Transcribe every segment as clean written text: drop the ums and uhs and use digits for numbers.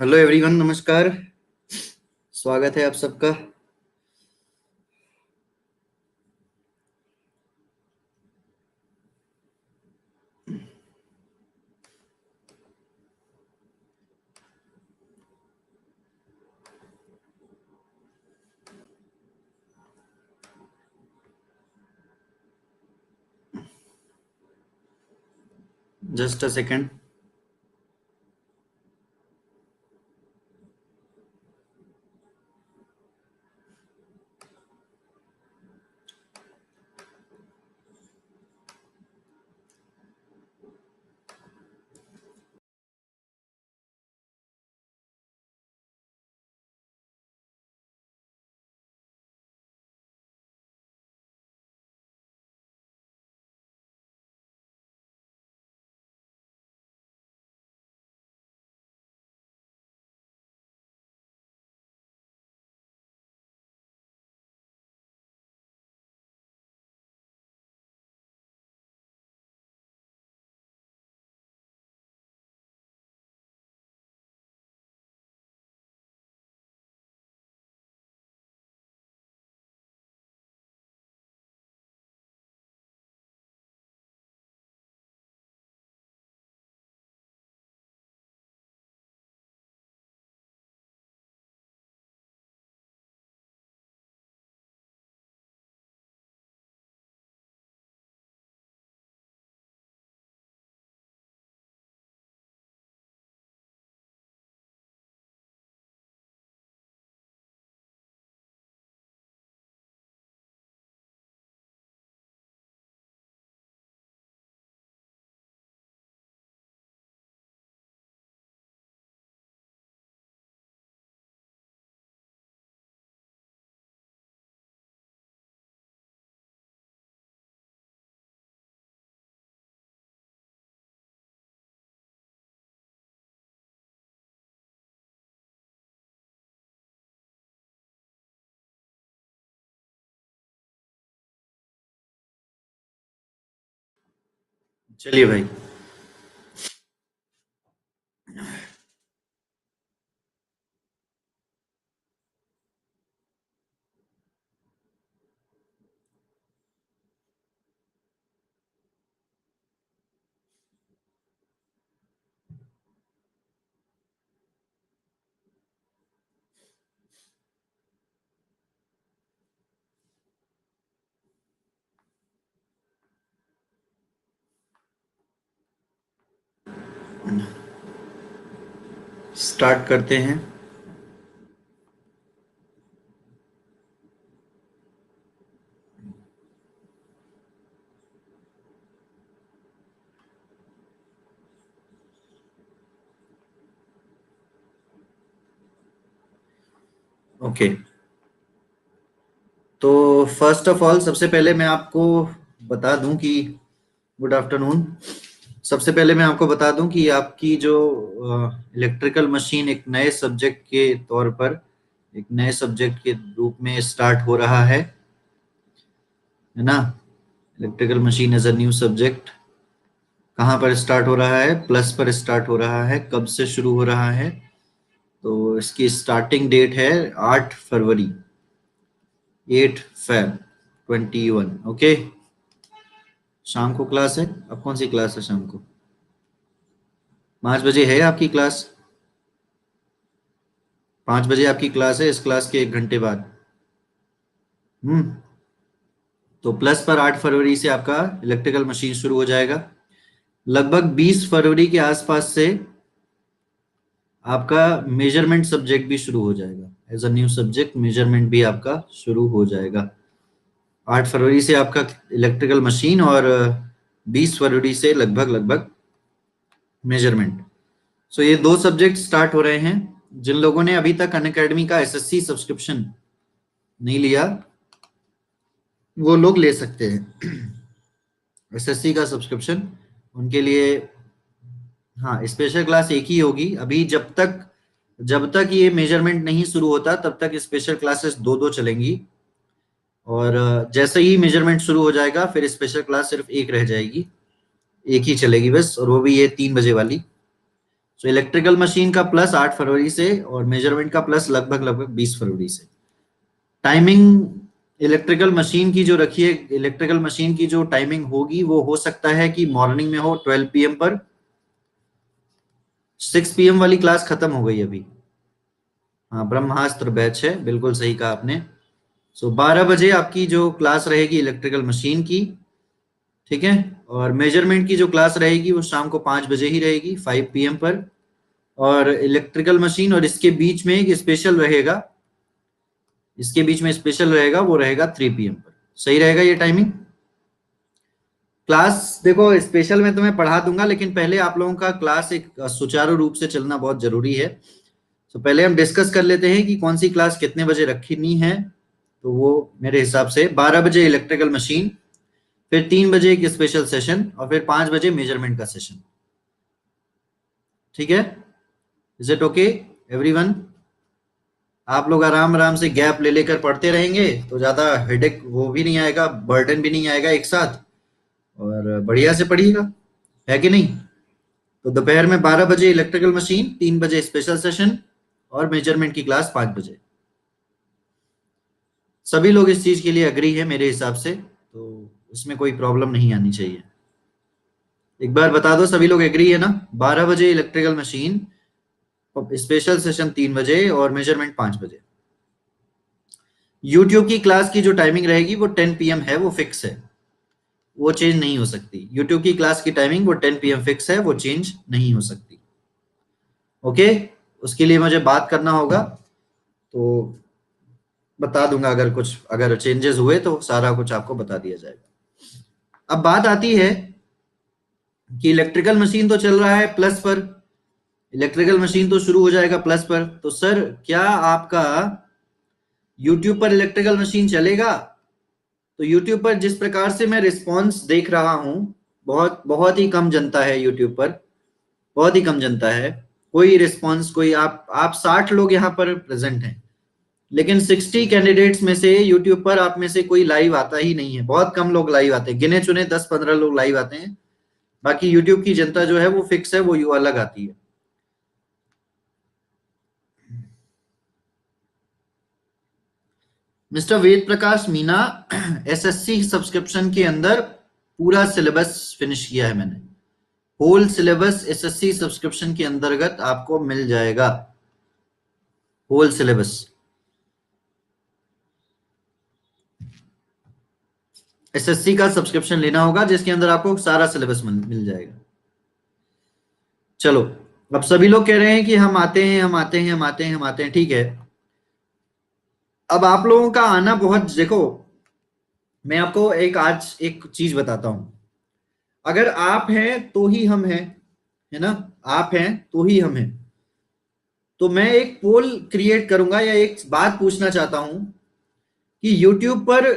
Hello everyone, नमस्कार। स्वागत है आप सबका। Just a second. चलिए भाई। स्टार्ट करते हैं। ओके। तो फर्स्ट ऑफ ऑल, सबसे पहले मैं आपको बता दूं कि गुड आफ्टरनून। सबसे पहले मैं आपको बता दूं कि आपकी जो इलेक्ट्रिकल मशीन एक नए सब्जेक्ट के तौर पर, एक नए सब्जेक्ट के रूप में स्टार्ट हो रहा है ना। Electrical machine as a new subject कहाँ पर स्टार्ट हो रहा है? प्लस पर स्टार्ट हो रहा है। कब से शुरू हो रहा है? तो इसकी स्टार्टिंग डेट है 8 फरवरी, 8 Feb 2021। ओके। शाम को क्लास है। अब कौन सी क्लास है शाम को? 5 बजे है आपकी क्लास। 5 बजे आपकी क्लास है। इस क्लास के 1 घंटे बाद। हम्म। तो प्लस पर 8 फरवरी से आपका इलेक्ट्रिकल मशीन शुरू हो जाएगा। लगभग 20 फरवरी के आसपास से आपका मेजरमेंट सब्जेक्ट भी शुरू हो जाएगा। As a new subject measurement भी आपका शुरू हो जाएगा। 8 फरवरी से आपका इलेक्ट्रिकल मशीन, और 20 फरवरी से लगभग लगभग मेजरमेंट। सो ये दो सब्जेक्ट स्टार्ट हो रहे हैं। जिन लोगों ने अभी तक अनअकैडमी का एसएससी सब्सक्रिप्शन नहीं लिया, वो लोग ले सकते हैं एसएससी का सब्सक्रिप्शन उनके लिए। हाँ, स्पेशल क्लास एक ही होगी अभी। जब तक ये मेजरमेंट नहीं शुरू होता तब तक स्पेशल क्लासेस दो दो चलेंगी। और जैसे ही मेजरमेंट शुरू हो जाएगा फिर स्पेशल क्लास सिर्फ एक रह जाएगी। एक ही चलेगी बस, और वो भी ये 3 बजे वाली। तो इलेक्ट्रिकल मशीन का प्लस 8 फरवरी से और मेजरमेंट का प्लस लगभग लगभग 20 फरवरी से। टाइमिंग इलेक्ट्रिकल मशीन की जो रखी है, इलेक्ट्रिकल मशीन की जो टाइमिंग होगी वो हो सकता है कि मॉर्निंग में हो 12 PM पर। 6 PM वाली क्लास खत्म हो गई अभी। हाँ, ब्रह्मास्त्र बैच है, बिल्कुल सही कहा आपने। सो 12 बजे आपकी जो क्लास रहेगी इलेक्ट्रिकल मशीन की, ठीक है। और मेजरमेंट की जो क्लास रहेगी वो शाम को 5 बजे ही रहेगी, 5 PM पर। और इलेक्ट्रिकल मशीन और इसके बीच में एक स्पेशल रहेगा, इसके बीच में स्पेशल रहेगा, वो रहेगा 3 PM पर। सही रहेगा ये टाइमिंग। क्लास देखो, स्पेशल में तुम्हें पढ़ा दूंगा, लेकिन पहले आप लोगों का क्लास एक सुचारू रूप से चलना बहुत जरूरी है। तो पहले हम डिस्कस कर लेते हैं कि कौन सी क्लास कितने बजे रखनी है। तो वो मेरे हिसाब से 12 बजे इलेक्ट्रिकल मशीन, फिर 3 बजे एक स्पेशल सेशन और फिर 5 बजे मेजरमेंट का सेशन। ठीक है, इज इट ओके एवरीवन? आप लोग आराम आराम से गैप ले लेकर पढ़ते रहेंगे तो ज्यादा हेडेक वो भी नहीं आएगा, बर्डन भी नहीं आएगा एक साथ, और बढ़िया से पढ़िएगा, है कि नहीं? तो दोपहर में 12 बजे इलेक्ट्रिकल मशीन, 3 बजे स्पेशल सेशन और मेजरमेंट की क्लास 5 बजे। सभी लोग इस चीज के लिए अग्री है मेरे हिसाब से, तो इसमें कोई प्रॉब्लम नहीं आनी चाहिए। एक बार बता दो, सभी लोग एग्री है ना? 12 बजे इलेक्ट्रिकल मशीन, स्पेशल सेशन 3 बजे और मेजरमेंट 5 बजे। यूट्यूब की क्लास की जो टाइमिंग रहेगी वो 10 PM है, वो फिक्स है, वो चेंज नहीं हो सकती। यूट्यूब की क्लास की टाइमिंग वो 10 PM फिक्स है, वो चेंज नहीं हो सकती। ओके, उसके लिए मुझे बात करना होगा, तो बता दूंगा। अगर चेंजेस हुए तो सारा कुछ आपको बता दिया जाएगा। अब बात आती है कि इलेक्ट्रिकल मशीन तो चल रहा है प्लस पर, इलेक्ट्रिकल मशीन तो शुरू हो जाएगा प्लस पर, तो सर क्या आपका यूट्यूब पर इलेक्ट्रिकल मशीन चलेगा? तो यूट्यूब पर जिस प्रकार से मैं रिस्पॉन्स देख रहा हूं, बहुत बहुत ही कम जनता है यूट्यूब पर, बहुत ही कम जनता है। कोई रिस्पॉन्स, कोई आप 60 लोग यहाँ पर प्रेजेंट हैं, लेकिन 60 कैंडिडेट्स में से यूट्यूब पर आप में से कोई लाइव आता ही नहीं है। बहुत कम लोग लाइव आते हैं, गिने चुने 10-15 लोग लाइव आते हैं। बाकी यूट्यूब की जनता जो है वो फिक्स है, वो यू अलग आती है। Mister Ved Prakash Meena, SSC subscription के अंदर पूरा सिलेबस फिनिश किया है मैंने। होल सिलेबस एसएससी सब्सक्रिप्शन के अंतर्गत आपको मिल जाएगा, होल सिलेबस। एसएससी का सब्सक्रिप्शन लेना होगा जिसके अंदर आपको सारा सिलेबस मिल जाएगा। चलो, अब सभी लोग कह रहे हैं कि हम आते हैं, हम आते हैं, हम आते हैं, हम आते हैं, ठीक है। अब आप लोगों का आना बहुत, देखो मैं आपको आज एक चीज बताता हूं। अगर आप हैं तो ही हम हैं, है ना? आप हैं तो ही हम हैं। तो मैं एक पोल क्रिएट करूंगा या एक बात पूछना चाहता हूं कि YouTube पर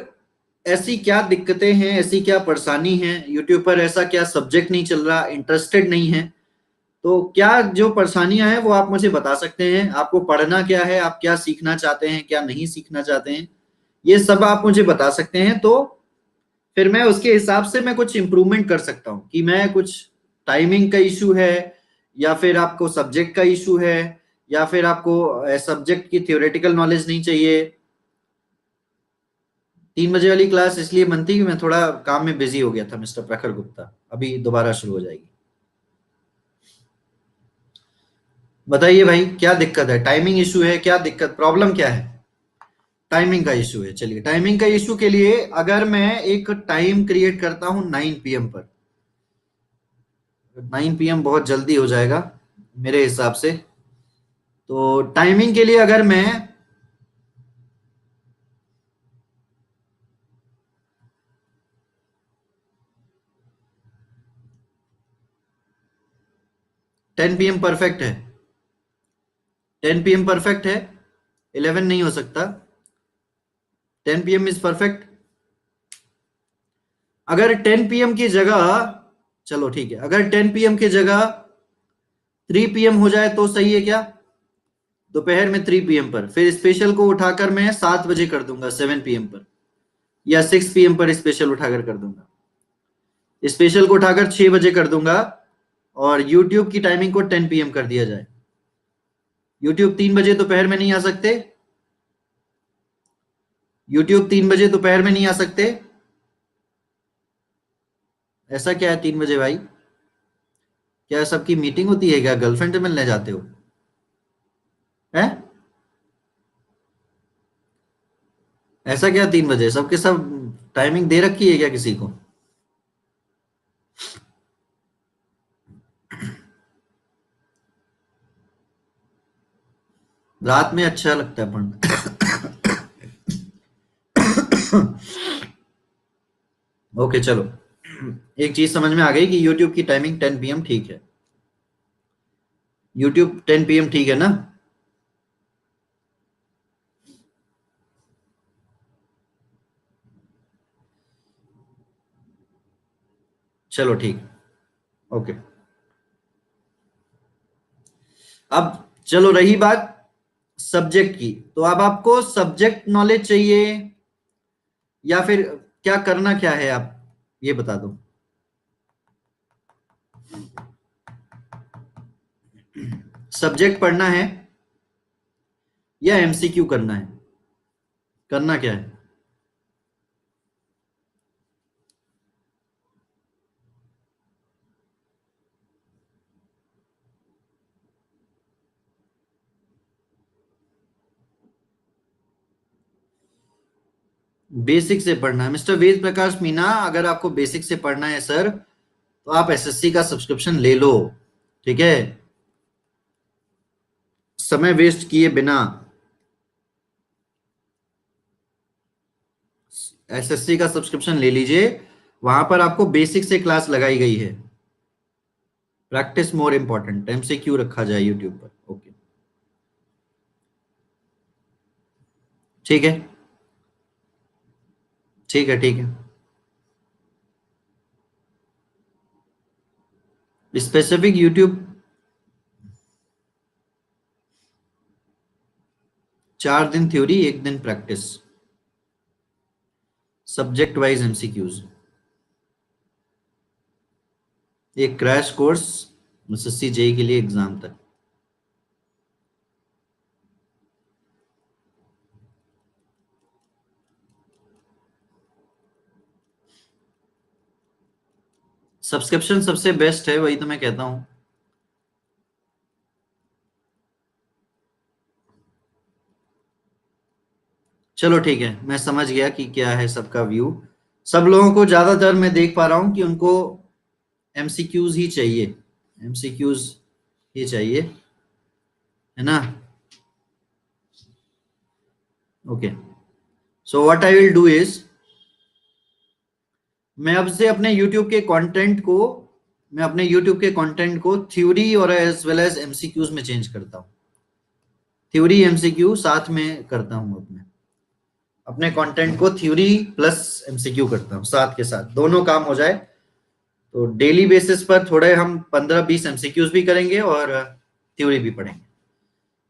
ऐसी क्या दिक्कतें हैं, ऐसी क्या परेशानी है, YouTube पर ऐसा क्या सब्जेक्ट नहीं चल रहा, इंटरेस्टेड नहीं है? तो क्या जो परेशानियां हैं वो आप मुझे बता सकते हैं। आपको पढ़ना क्या है, आप क्या सीखना चाहते हैं, क्या नहीं सीखना चाहते हैं, ये सब आप मुझे बता सकते हैं। तो फिर मैं उसके हिसाब से मैं कुछ इम्प्रूवमेंट कर सकता हूँ कि मैं कुछ, टाइमिंग का इशू है, या फिर आपको सब्जेक्ट का इशू है, या फिर आपको सब्जेक्ट की थ्योरेटिकल नॉलेज नहीं चाहिए। 3 बजे वाली क्लास इसलिए बनती कि मैं थोड़ा काम में बिजी हो गया था मिस्टर प्रखर गुप्ता, अभी दोबारा शुरू हो जाएगी। बताइए भाई, क्या दिक्कत है? टाइमिंग इशू है, क्या दिक्कत, प्रॉब्लम क्या है? टाइमिंग का इशू है। चलिए, टाइमिंग का इशू के लिए अगर मैं एक टाइम क्रिएट करता हूं 9 PM पर, 9 PM बहुत जल्दी हो जाएगा मेरे हिसाब से। तो टाइमिंग के लिए अगर मैं 10 PM परफेक्ट है, 10 PM परफेक्ट है, 11 नहीं हो सकता, 10 PM इज परफेक्ट। अगर 10 PM की जगह, चलो ठीक है, अगर 10 PM की जगह 3 PM हो जाए तो सही है क्या? दोपहर में 3 PM पर, फिर स्पेशल को उठाकर मैं 7 बजे कर दूंगा, 7 PM पर, या 6 PM पर स्पेशल उठाकर कर दूंगा, स्पेशल को उठाकर 6 बजे कर दूंगा, और YouTube की टाइमिंग को 10 PM कर दिया जाए। YouTube 3 बजे दोपहर में नहीं आ सकते? YouTube 3 बजे दोपहर में नहीं आ सकते? ऐसा क्या है 3 बजे भाई? क्या सबकी मीटिंग होती है? क्या गर्लफ्रेंड से मिलने जाते हो? हैं? ऐसा क्या 3 बजे? सबके सब टाइमिंग दे रखी है क्या किसी को? रात में अच्छा लगता है पढ़ना। ओके चलो, एक चीज समझ में आ गई कि YouTube की टाइमिंग 10 PM ठीक है। YouTube 10 PM ठीक है ना? चलो ठीक, ओके। अब चलो रही बात सब्जेक्ट की, तो अब आपको सब्जेक्ट नॉलेज चाहिए या फिर क्या करना क्या है, आप ये बता दो। सब्जेक्ट पढ़ना है या MCQ करना है? करना क्या है? बेसिक से पढ़ना है मिस्टर वेद प्रकाश मीना। अगर आपको बेसिक से पढ़ना है सर, तो आप SSC का सब्सक्रिप्शन ले लो, ठीक है? समय वेस्ट किए बिना SSC का सब्सक्रिप्शन ले लीजिए। वहां पर आपको बेसिक से क्लास लगाई गई है। प्रैक्टिस मोर इंपॉर्टेंट, MCQ रखा जाए यूट्यूब पर। ओके ठीक है, ठीक है, ठीक है। स्पेसिफिक यूट्यूब 4 दिन थ्योरी 1 दिन प्रैक्टिस, सब्जेक्ट वाइज MCQs, एक क्रैश कोर्स SSC JEE के लिए एग्जाम तक। सब्सक्रिप्शन सबसे बेस्ट है, वही तो मैं कहता हूं। चलो ठीक है, मैं समझ गया कि क्या है सबका व्यू। सब लोगों को ज्यादातर मैं देख पा रहा हूं कि उनको MCQs ही चाहिए, MCQs ही चाहिए, है ना? Okay, so what I will do is, मैं अब से अपने YouTube के कंटेंट को मैं अपने YouTube के कंटेंट को थ्योरी और एज वेल एज MCQs में चेंज करता हूँ। थ्योरी MCQ साथ में करता हूँ, अपने अपने कंटेंट को थ्योरी प्लस MCQ करता हूँ, साथ के साथ दोनों काम हो जाए। तो डेली बेसिस पर थोड़े हम 15-20 MCQs भी करेंगे और थ्योरी भी पढ़ेंगे,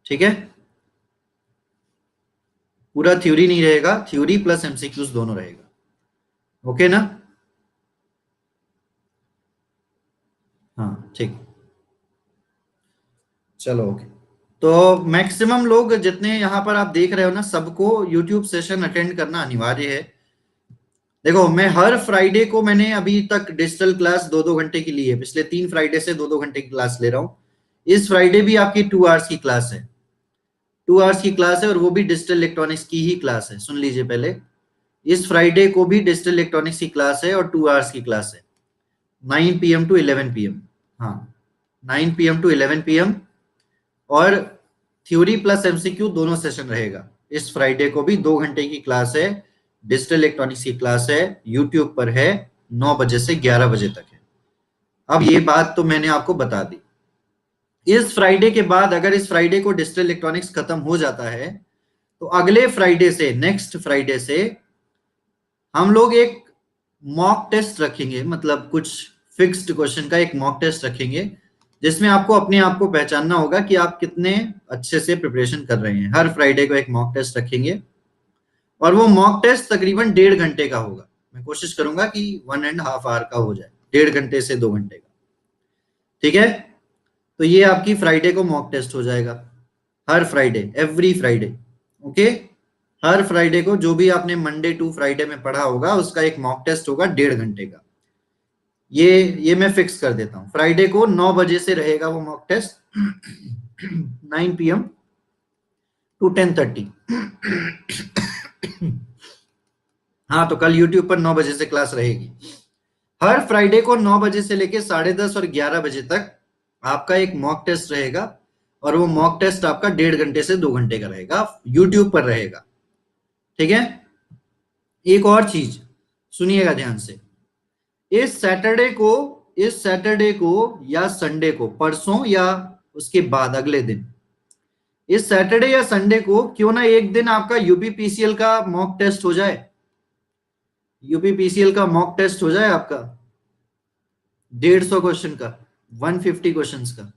ठीक है? पूरा थ्योरी नहीं रहेगा, थ्योरी प्लस MCQs दोनों रहेगा। ओके ना? हाँ ठीक, चलो ओके। तो मैक्सिमम लोग जितने यहाँ पर आप देख रहे हो ना, सबको यूट्यूब सेशन अटेंड करना अनिवार्य है। देखो, मैं हर फ्राइडे को मैंने अभी तक डिजिटल क्लास 2-2 घंटे की ली है। पिछले 3 फ्राइडे से 2-2 घंटे की क्लास ले रहा हूँ। इस फ्राइडे भी आपकी 2 आवर्स की क्लास है, 2 आवर्स की क्लास है, और वो भी डिजिटल इलेक्ट्रॉनिक्स की ही क्लास है। सुन लीजिए पहले, इस फ्राइडे को भी डिजिटल इलेक्ट्रॉनिक्स की क्लास है और 2 आवर्स की क्लास है, 9 PM टू 11 PM। हाँ, 9 PM टू 11 PM। और थ्योरी प्लस MCQ दोनों सेशन रहेगा। इस फ्राइडे को भी 2 घंटे की क्लास है, डिजिटल इलेक्ट्रॉनिक्स की क्लास है, यूट्यूब पर है, 9 बजे से 11 बजे तक है। अब ये बात तो मैंने आपको बता दी। इस फ्राइडे के बाद अगर इस फ्राइडे को डिजिटल इलेक्ट्रॉनिक्स खत्म हो जाता है, तो अगले फ्राइडे से, नेक्स्ट फ्राइडे से हम लोग एक मॉक टेस्ट रखेंगे, मतलब कुछ फिक्स्ड क्वेश्चन का एक मॉक टेस्ट रखेंगे, जिसमें आपको अपने आप को पहचानना होगा कि आप कितने अच्छे से प्रिपरेशन कर रहे हैं। हर फ्राइडे को एक मॉक टेस्ट रखेंगे, और वो मॉक टेस्ट तकरीबन 1.5 घंटे का होगा। मैं कोशिश करूंगा कि 1.5 आवर का हो जाए, 1.5 घंटे से 2 घंटे का। ठीक है, तो ये आपकी फ्राइडे को मॉक टेस्ट हो जाएगा, हर फ्राइडे, एवरी फ्राइडे। ओके, हर फ्राइडे को जो भी आपने मंडे टू फ्राइडे में पढ़ा होगा उसका एक मॉक टेस्ट होगा 1.5 घंटे का। ये मैं फिक्स कर देता हूँ, फ्राइडे को 9 बजे से रहेगा वो मॉक टेस्ट, 9 PM टू 10:30। हाँ, तो कल यूट्यूब पर 9 बजे से क्लास रहेगी। हर फ्राइडे को 9 बजे से लेके 10:30 और 11 बजे तक आपका एक मॉक टेस्ट रहेगा, और वो मॉक टेस्ट आपका 1.5 घंटे से 2 घंटे का रहेगा, यूट्यूब पर रहेगा। ठीक है, एक और चीज सुनिएगा ध्यान से, इस सैटरडे को इस सैटरडे को या संडे को, परसों या उसके बाद अगले दिन, इस सैटरडे या संडे को क्यों ना एक दिन आपका यूपीपीसीएल का मॉक टेस्ट हो जाए, यूपीपीसीएल का मॉक टेस्ट हो जाए आपका 150 क्वेश्चन का, 150 क्वेश्चंस का,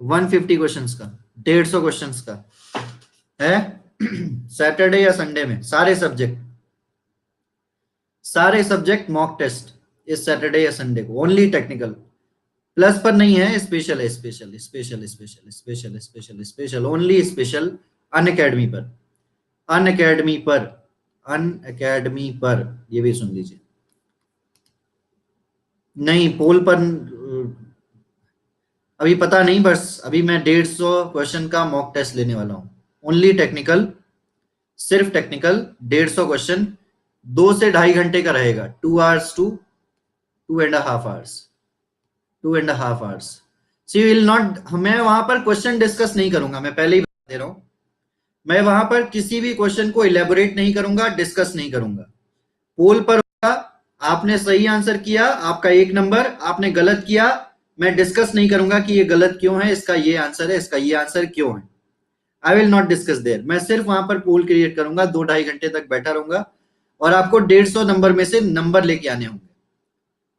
150 क्वेश्चंस का, 150 क्वेश्चंस का है। सैटरडे या संडे में सारे सब्जेक्ट मॉक टेस्ट, इस सैटरडे या संडे को, ओनली टेक्निकल, प्लस पर नहीं है, स्पेशल है, special special special special special special, only special, Unacademy पर, अन अकेडमी पर, अन अकेडमी पर, ये भी सुन लीजिए। नहीं, पोल पर अभी पता नहीं, बस अभी मैं 150 क्वेश्चन का मॉक टेस्ट लेने वाला हूँ, ओनली टेक्निकल, सिर्फ टेक्निकल, 150 क्वेश्चन, 2 से 2.5 घंटे का रहेगा, 2 hours to 2.5 hours, 2.5 hours। See will not, मैं वहां पर क्वेश्चन डिस्कस नहीं करूंगा, मैं पहले ही बता दे रहा हूं, मैं वहां पर किसी भी क्वेश्चन को इलेबोरेट नहीं करूंगा, डिस्कस नहीं करूंगा। पोल पर होगा, आपने सही आंसर किया, आपका 1 नंबर, आपने गलत किया, मैं डिस्कस नहीं करूंगा कि ये गलत क्यों है, इसका ये आंसर है, इसका ये आंसर क्यों है। I will not discuss there, मैं सिर्फ वहां पर पोल क्रिएट करूंगा, 2-2.5 घंटे तक बैठा रहूंगा, और आपको 150 नंबर में से नंबर लेके आने होंगे।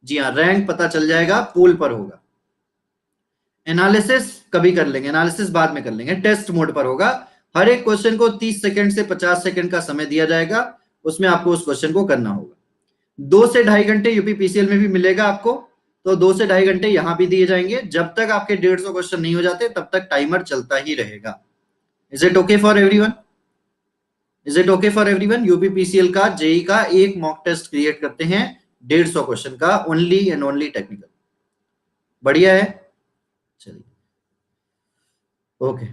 जी हाँ, रैंक पता चल जाएगा, पोल पर होगा। एनालिसिस कभी कर लेंगे, एनालिसिस बाद में कर लेंगे, टेस्ट मोड पर होगा। हर एक क्वेश्चन को 30 सेकंड से 50 सेकंड का समय दिया जाएगा, उसमें आपको उस क्वेश्चन को करना होगा। 2 से 2.5 घंटे यूपीपीसीएल में भी मिलेगा आपको, तो 2 से 2.5 घंटे यहां भी दिए जाएंगे, जब तक आपके 150 क्वेश्चन नहीं हो जाते तब तक टाइमर चलता ही रहेगा। Is it okay for everyone? Is it okay for everyone? UPPCL का, जेई का एक मॉक टेस्ट क्रिएट करते हैं 150 क्वेश्चन का, ओनली एंड ओनली टेक्निकल। बढ़िया है, चलिए ओके।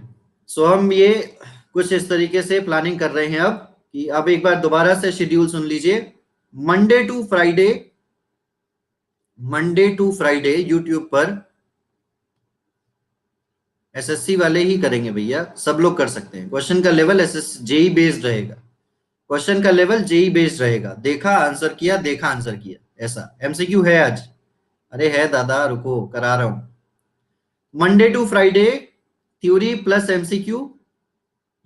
सो हम ये कुछ इस तरीके से प्लानिंग कर रहे हैं अब, कि अब एक बार दोबारा से शेड्यूल सुन लीजिए। Monday to Friday, Monday to Friday YouTube पर एसएससी वाले ही करेंगे भैया, सब लोग कर सकते हैं। क्वेश्चन का लेवल एसएस जेई बेस्ड रहेगा, क्वेश्चन का लेवल जेई बेस्ड रहेगा, देखा आंसर किया, देखा आंसर किया, ऐसा। एमसीक्यू है आज? अरे है दादा, रुको करा रहा हूं। Monday to Friday theory plus MCQ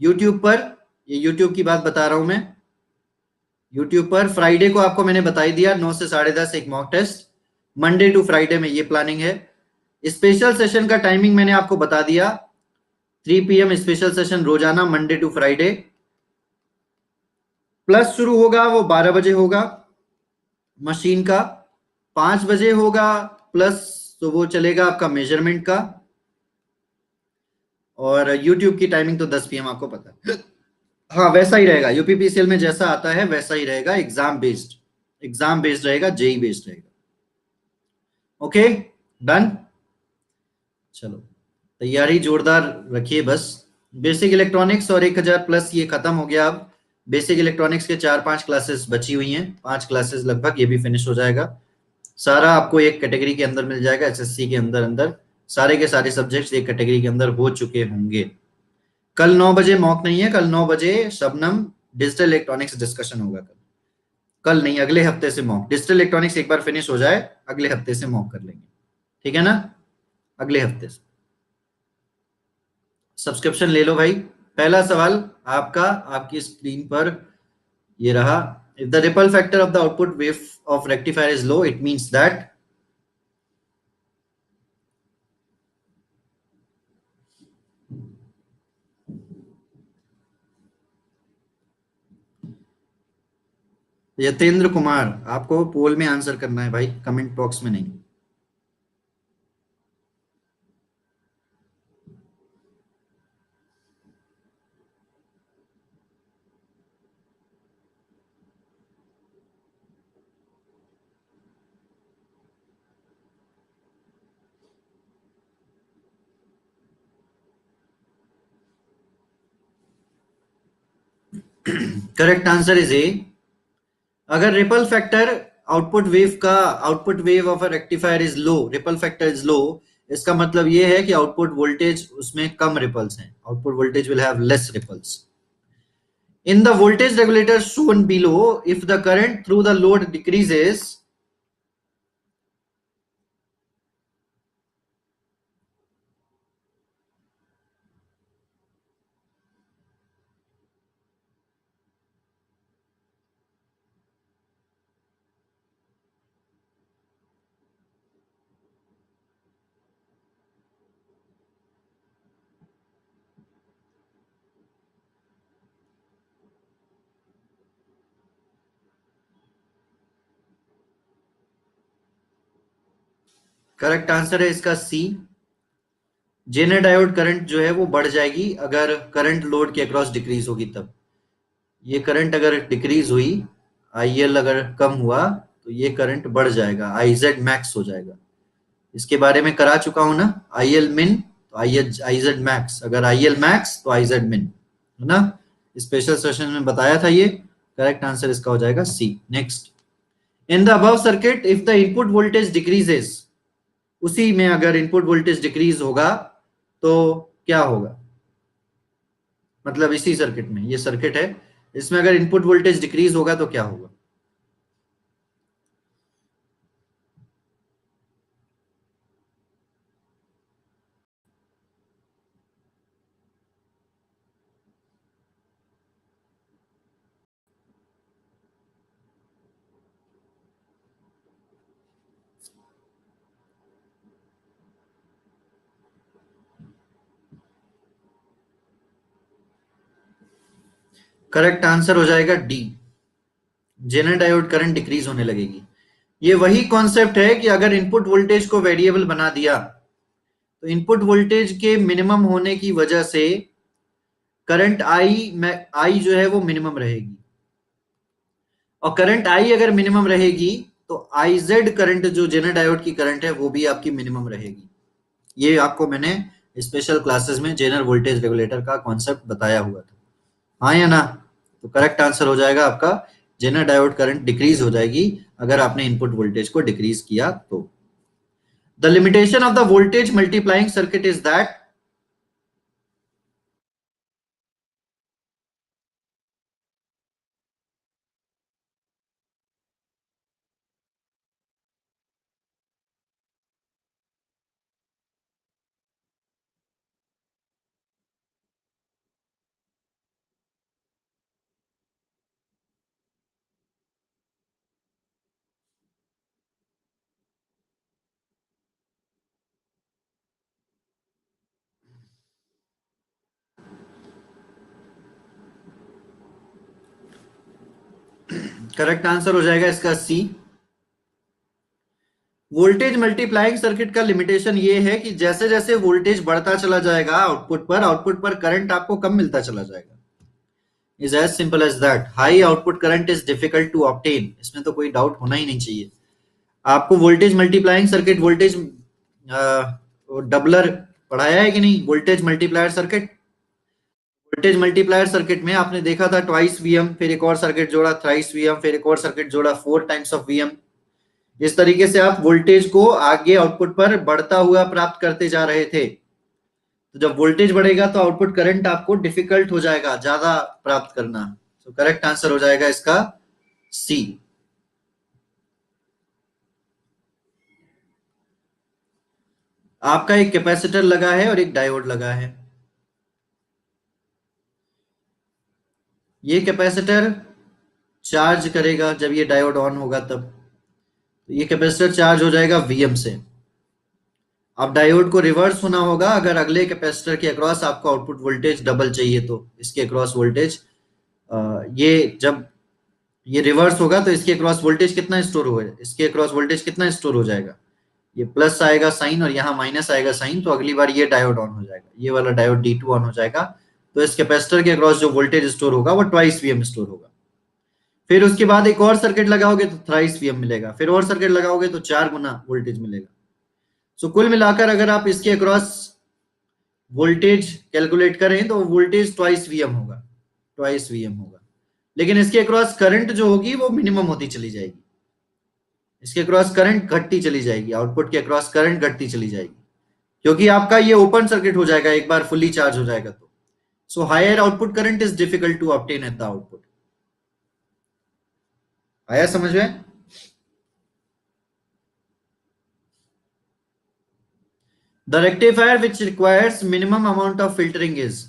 YouTube पर, ये यूट्यूब की बात बता रहा हूं मैं। यूट्यूब पर फ्राइडे को आपको मैंने बता ही दिया, 9 से 10:30 एक mock test, Monday to Friday में ये प्लानिंग है। स्पेशल सेशन का टाइमिंग मैंने आपको बता दिया, 3 PM स्पेशल सेशन रोजाना, मंडे टू फ्राइडे। प्लस शुरू होगा वो 12 बजे होगा मशीन का, 5 बजे होगा प्लस, तो वो चलेगा आपका मेजरमेंट का, और यूट्यूब की टाइमिंग तो 10 PM आपको पता है। हाँ, वैसा ही रहेगा, यूपीपीसीएल में जैसा आता है वैसा ही रहेगा, एग्जाम बेस्ड, एग्जाम बेस्ड रहेगा, जेई बेस्ड रहेगा। Okay, done. चलो, तैयारी जोरदार रखिए बस। बेसिक इलेक्ट्रॉनिक्स और 1000 प्लस ये खत्म हो गया। अब बेसिक इलेक्ट्रॉनिक्स के 4-5 क्लासेस बची हुई हैं, 5 क्लासेस लगभग, ये भी फिनिश हो जाएगा। सारा आपको एक कैटेगरी के अंदर मिल जाएगा, एसएससी के अंदर अंदर सारे के सारे सब्जेक्ट्स एक कैटेगरी के अंदर हो चुके होंगे। कल 9 बजे मॉक नहीं है, कल 9 बजे शबनम डिजिटल इलेक्ट्रॉनिक्स डिस्कशन होगा। कल नहीं, अगले हफ्ते से मॉक, डिजिटल इलेक्ट्रॉनिक्स एक बार फिनिश हो जाए, अगले हफ्ते से मॉक कर लेंगे, ठीक है ना? अगले हफ्ते से सब्सक्रिप्शन ले लो भाई। पहला सवाल आपका, आपकी स्क्रीन पर ये रहा। If the ripple factor of the output wave of rectifier is low, it means that, Yatendra Kumar, आपको पोल में आंसर करना है भाई, कमेंट बॉक्स में नहीं। Correct answer is A. अगर ripple factor output wave of a rectifier is low, ripple factor is low, इसका मतलब ये है कि आउटपुट वोल्टेज उसमें कम रिपल्स हैं, output voltage will have less ripples. In the voltage regulator shown below, if the current through the load decreases, correct answer है इसका सी। जेनर डायोड करंट जो है वो बढ़ जाएगी अगर करंट लोड के अक्रॉस डिक्रीज होगी तब। ये करंट अगर डिक्रीज हुई, आईएल अगर कम हुआ, तो ये करंट बढ़ जाएगा, आईजेड मैक्स हो जाएगा। इसके बारे में करा चुका हूं ना, आईएल मिन तो आईजेड मैक्स, अगर आईएल मैक्स तो आईजेड मिन, है ना। स्पेशल सेशन में बताया था ये। करेक्ट आंसर इसका हो जाएगा C. Next, in the above circuit if the input voltage decreases, उसी में अगर इनपुट वोल्टेज डिक्रीज होगा तो क्या होगा, मतलब इसी सर्किट में, ये सर्किट है, इसमें अगर इनपुट वोल्टेज डिक्रीज होगा तो क्या होगा। करेक्ट आंसर हो जाएगा D, Zener diode current decrease होने लगेगी। ये वही कॉन्सेप्ट है कि अगर इनपुट वोल्टेज को वेरिएबल बना दिया तो इनपुट वोल्टेज के मिनिमम होने की वजह से करंट आई जो है वो मिनिमम रहेगी, और करंट आई अगर मिनिमम रहेगी तो आई जेड करंट जो जेनर डायोड की करंट है वो भी आपकी मिनिमम रहेगी। ये आपको मैंने स्पेशल क्लासेस में जेनर वोल्टेज रेगुलेटर का कॉन्सेप्ट बताया हुआ था, हाँ या ना। तो करेक्ट आंसर हो जाएगा आपका, जेनर डायोड करंट डिक्रीज हो जाएगी अगर आपने इनपुट वोल्टेज को डिक्रीज किया तो। The limitation of the voltage multiplying circuit is that, correct answer हो जाएगा इसका सी। वोल्टेज मल्टीप्लाइंग सर्किट का लिमिटेशन ये है कि जैसे जैसे वोल्टेज बढ़ता चला जाएगा आउटपुट पर करंट आपको कम मिलता चला जाएगा। Is as simple as that. High output current is difficult to obtain, इसमें तो कोई डाउट होना ही नहीं चाहिए। आपको voltage multiplying circuit, voltage doubler पढ़ाया है कि नहीं, voltage multiplier circuit. Voltage multiplier circuit में आपने देखा था ट्वाइस वीएम, फिर एक और सर्किट जोड़ा थ्राइस वीएम, फिर एक और सर्किट जोड़ा 4 टाइम्स ऑफ वीएम। इस तरीके से आप वोल्टेज को आगे आउटपुट पर बढ़ता हुआ प्राप्त करते जा रहे थे। तो जब वोल्टेज बढ़ेगा तो आउटपुट करंट आपको डिफिकल्ट हो जाएगा ज्यादा प्राप्त करना। तो करेक्ट आंसर हो जाएगा इसका सी। आपका एक कैपेसिटर लगा है और एक डायोड लगा है। ये कैपेसिटर चार्ज करेगा जब ये डायोड ऑन होगा तब, तो ये कैपेसिटर चार्ज हो जाएगा वीएम से। अब डायोड को रिवर्स होना होगा अगर अगले कैपेसिटर के अक्रॉस आपको आउटपुट वोल्टेज डबल चाहिए, तो इसके अक्रॉस वोल्टेज, ये जब ये रिवर्स होगा तो इसके अक्रॉस वोल्टेज कितना स्टोर होगा, इसके अक्रॉस वोल्टेज कितना स्टोर हो जाएगा, ये प्लस आएगा साइन और यहाँ माइनस आएगा साइन, तो अगली बार ये डायोड ऑन हो जाएगा, ये वाला डायोड D2 ऑन हो जाएगा। तो इस कैपेसिटर के अक्रॉस जो वोल्टेज स्टोर होगा वो ट्वाइस वीएम स्टोर होगा। फिर उसके बाद एक और सर्किट लगाओगे तो थ्राइस वीएम मिलेगा, फिर और सर्किट लगाओगे तो 4 गुना वोल्टेज मिलेगा। सो कुल मिलाकर अगर आप इसके अक्रॉस वोल्टेज कैलकुलेट करें तो वोल्टेज ट्वाइस वीएम होगा, ट्वाइस वीएम होगा। लेकिन इसके अक्रॉस करंट जो होगी वो मिनिमम होती चली जाएगी, इसके अक्रॉस करंट घटती चली जाएगी, आउटपुट के अक्रॉस करंट घटती चली जाएगी, क्योंकि आपका ये ओपन सर्किट हो जाएगा एक बार फुल्ली चार्ज हो जाएगा तो। So higher output current is difficult to obtain at the output. आया समझ में? The rectifier which requires minimum amount of filtering is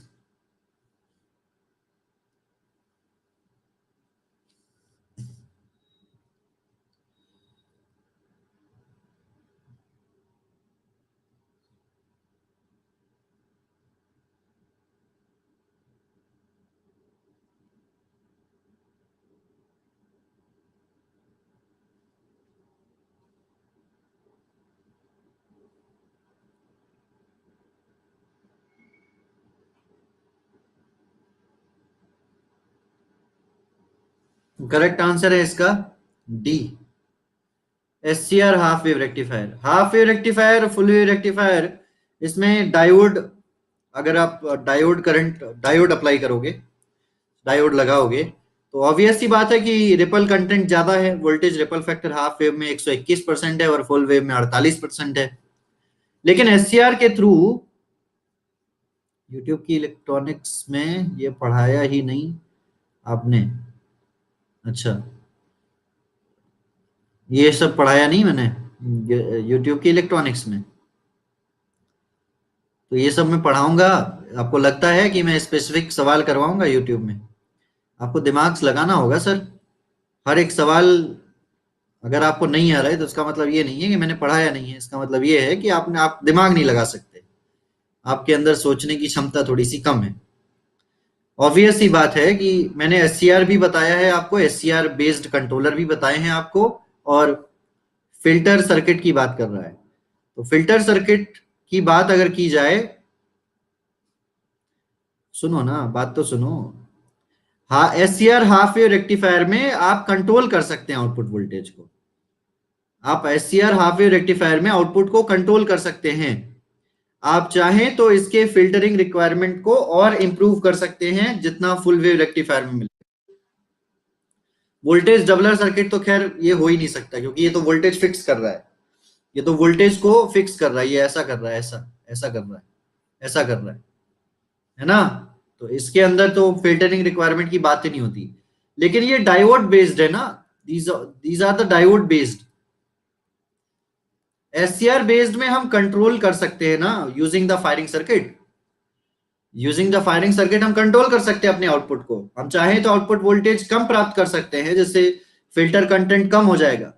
correct answer है इसका D, SCR half wave rectifier. Half wave rectifier, full wave rectifier, इसमें diode, अगर आप diode apply करोगे, diode लगाओगे, तो ऑब्वियस सी बात है कि रिपल कंटेंट ज्यादा है। Voltage ripple factor half wave में 121% है और फुल वेव में 48% है। लेकिन एससीआर के थ्रू, यूट्यूब की इलेक्ट्रॉनिक्स में ये पढ़ाया ही नहीं आपने, अच्छा ये सब पढ़ाया नहीं मैंने यूट्यूब की इलेक्ट्रॉनिक्स में, तो ये सब मैं पढ़ाऊंगा। आपको लगता है कि मैं स्पेसिफिक सवाल करवाऊंगा यूट्यूब में? आपको दिमाग लगाना होगा सर। हर एक सवाल अगर आपको नहीं आ रहा है तो इसका मतलब ये नहीं है कि मैंने पढ़ाया नहीं है, इसका मतलब ये है कि आप दिमाग नहीं लगा सकते, आपके अंदर सोचने की क्षमता थोड़ी सी कम है। ऑब्वियस सी बात है कि मैंने एससीआर भी बताया है आपको, एससीआर बेस्ड कंट्रोलर भी बताए हैं आपको, और फिल्टर सर्किट की बात कर रहा है। तो फिल्टर सर्किट की बात अगर की जाए, सुनो ना, बात तो सुनो। हाँ, एससीआर हाफ वेव रेक्टिफायर में आप कंट्रोल कर सकते हैं आउटपुट वोल्टेज को। आप एससीआर हाफ वेव रेक्टिफायर में आउटपुट को कंट्रोल कर सकते हैं। आप चाहें तो इसके फिल्टरिंग रिक्वायरमेंट को और इंप्रूव कर सकते हैं जितना फुल वेव रेक्टिफायर में मिले। वोल्टेज डबलर सर्किट तो खैर ये हो ही नहीं सकता, क्योंकि ये तो वोल्टेज फिक्स कर रहा है, ये तो वोल्टेज को फिक्स कर रहा है, ये ऐसा कर रहा है, ऐसा ऐसा कर रहा है, ऐसा कर रहा है ना? तो इसके अंदर तो फिल्टरिंग रिक्वायरमेंट की बात ही नहीं होती। लेकिन ये डायोड बेस्ड है ना, these are the diode based. SCR based में हम कंट्रोल कर सकते हैं ना, using the firing circuit. Using the firing circuit हम कंट्रोल कर सकते हैं अपने आउटपुट को। हम चाहें तो आउटपुट वोल्टेज कम प्राप्त कर सकते हैं, जिससे फिल्टर कंटेंट कम हो जाएगा।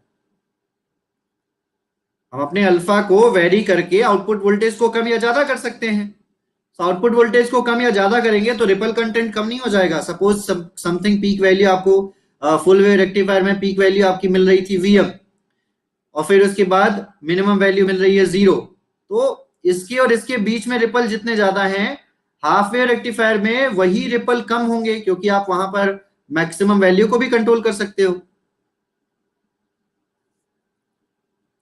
हम अपने अल्फा को वेरी करके आउटपुट वोल्टेज को कम या ज्यादा कर सकते हैं। आउटपुट वोल्टेज को कम या ज्यादा करेंगे तो रिपल कंटेंट कम नहीं हो जाएगा। सपोज समथिंग पीक वैल्यू आपको फुल वेव रेक्टिफायर में पीक वैल्यू आपकी मिल रही थी वीएम, और फिर उसके बाद मिनिमम वैल्यू मिल रही है 0, तो इसके और इसके बीच में रिपल जितने ज्यादा हैं, हाफ वेव रेक्टिफायर में वही रिपल कम होंगे, क्योंकि आप वहां पर मैक्सिमम वैल्यू को भी कंट्रोल कर सकते हो।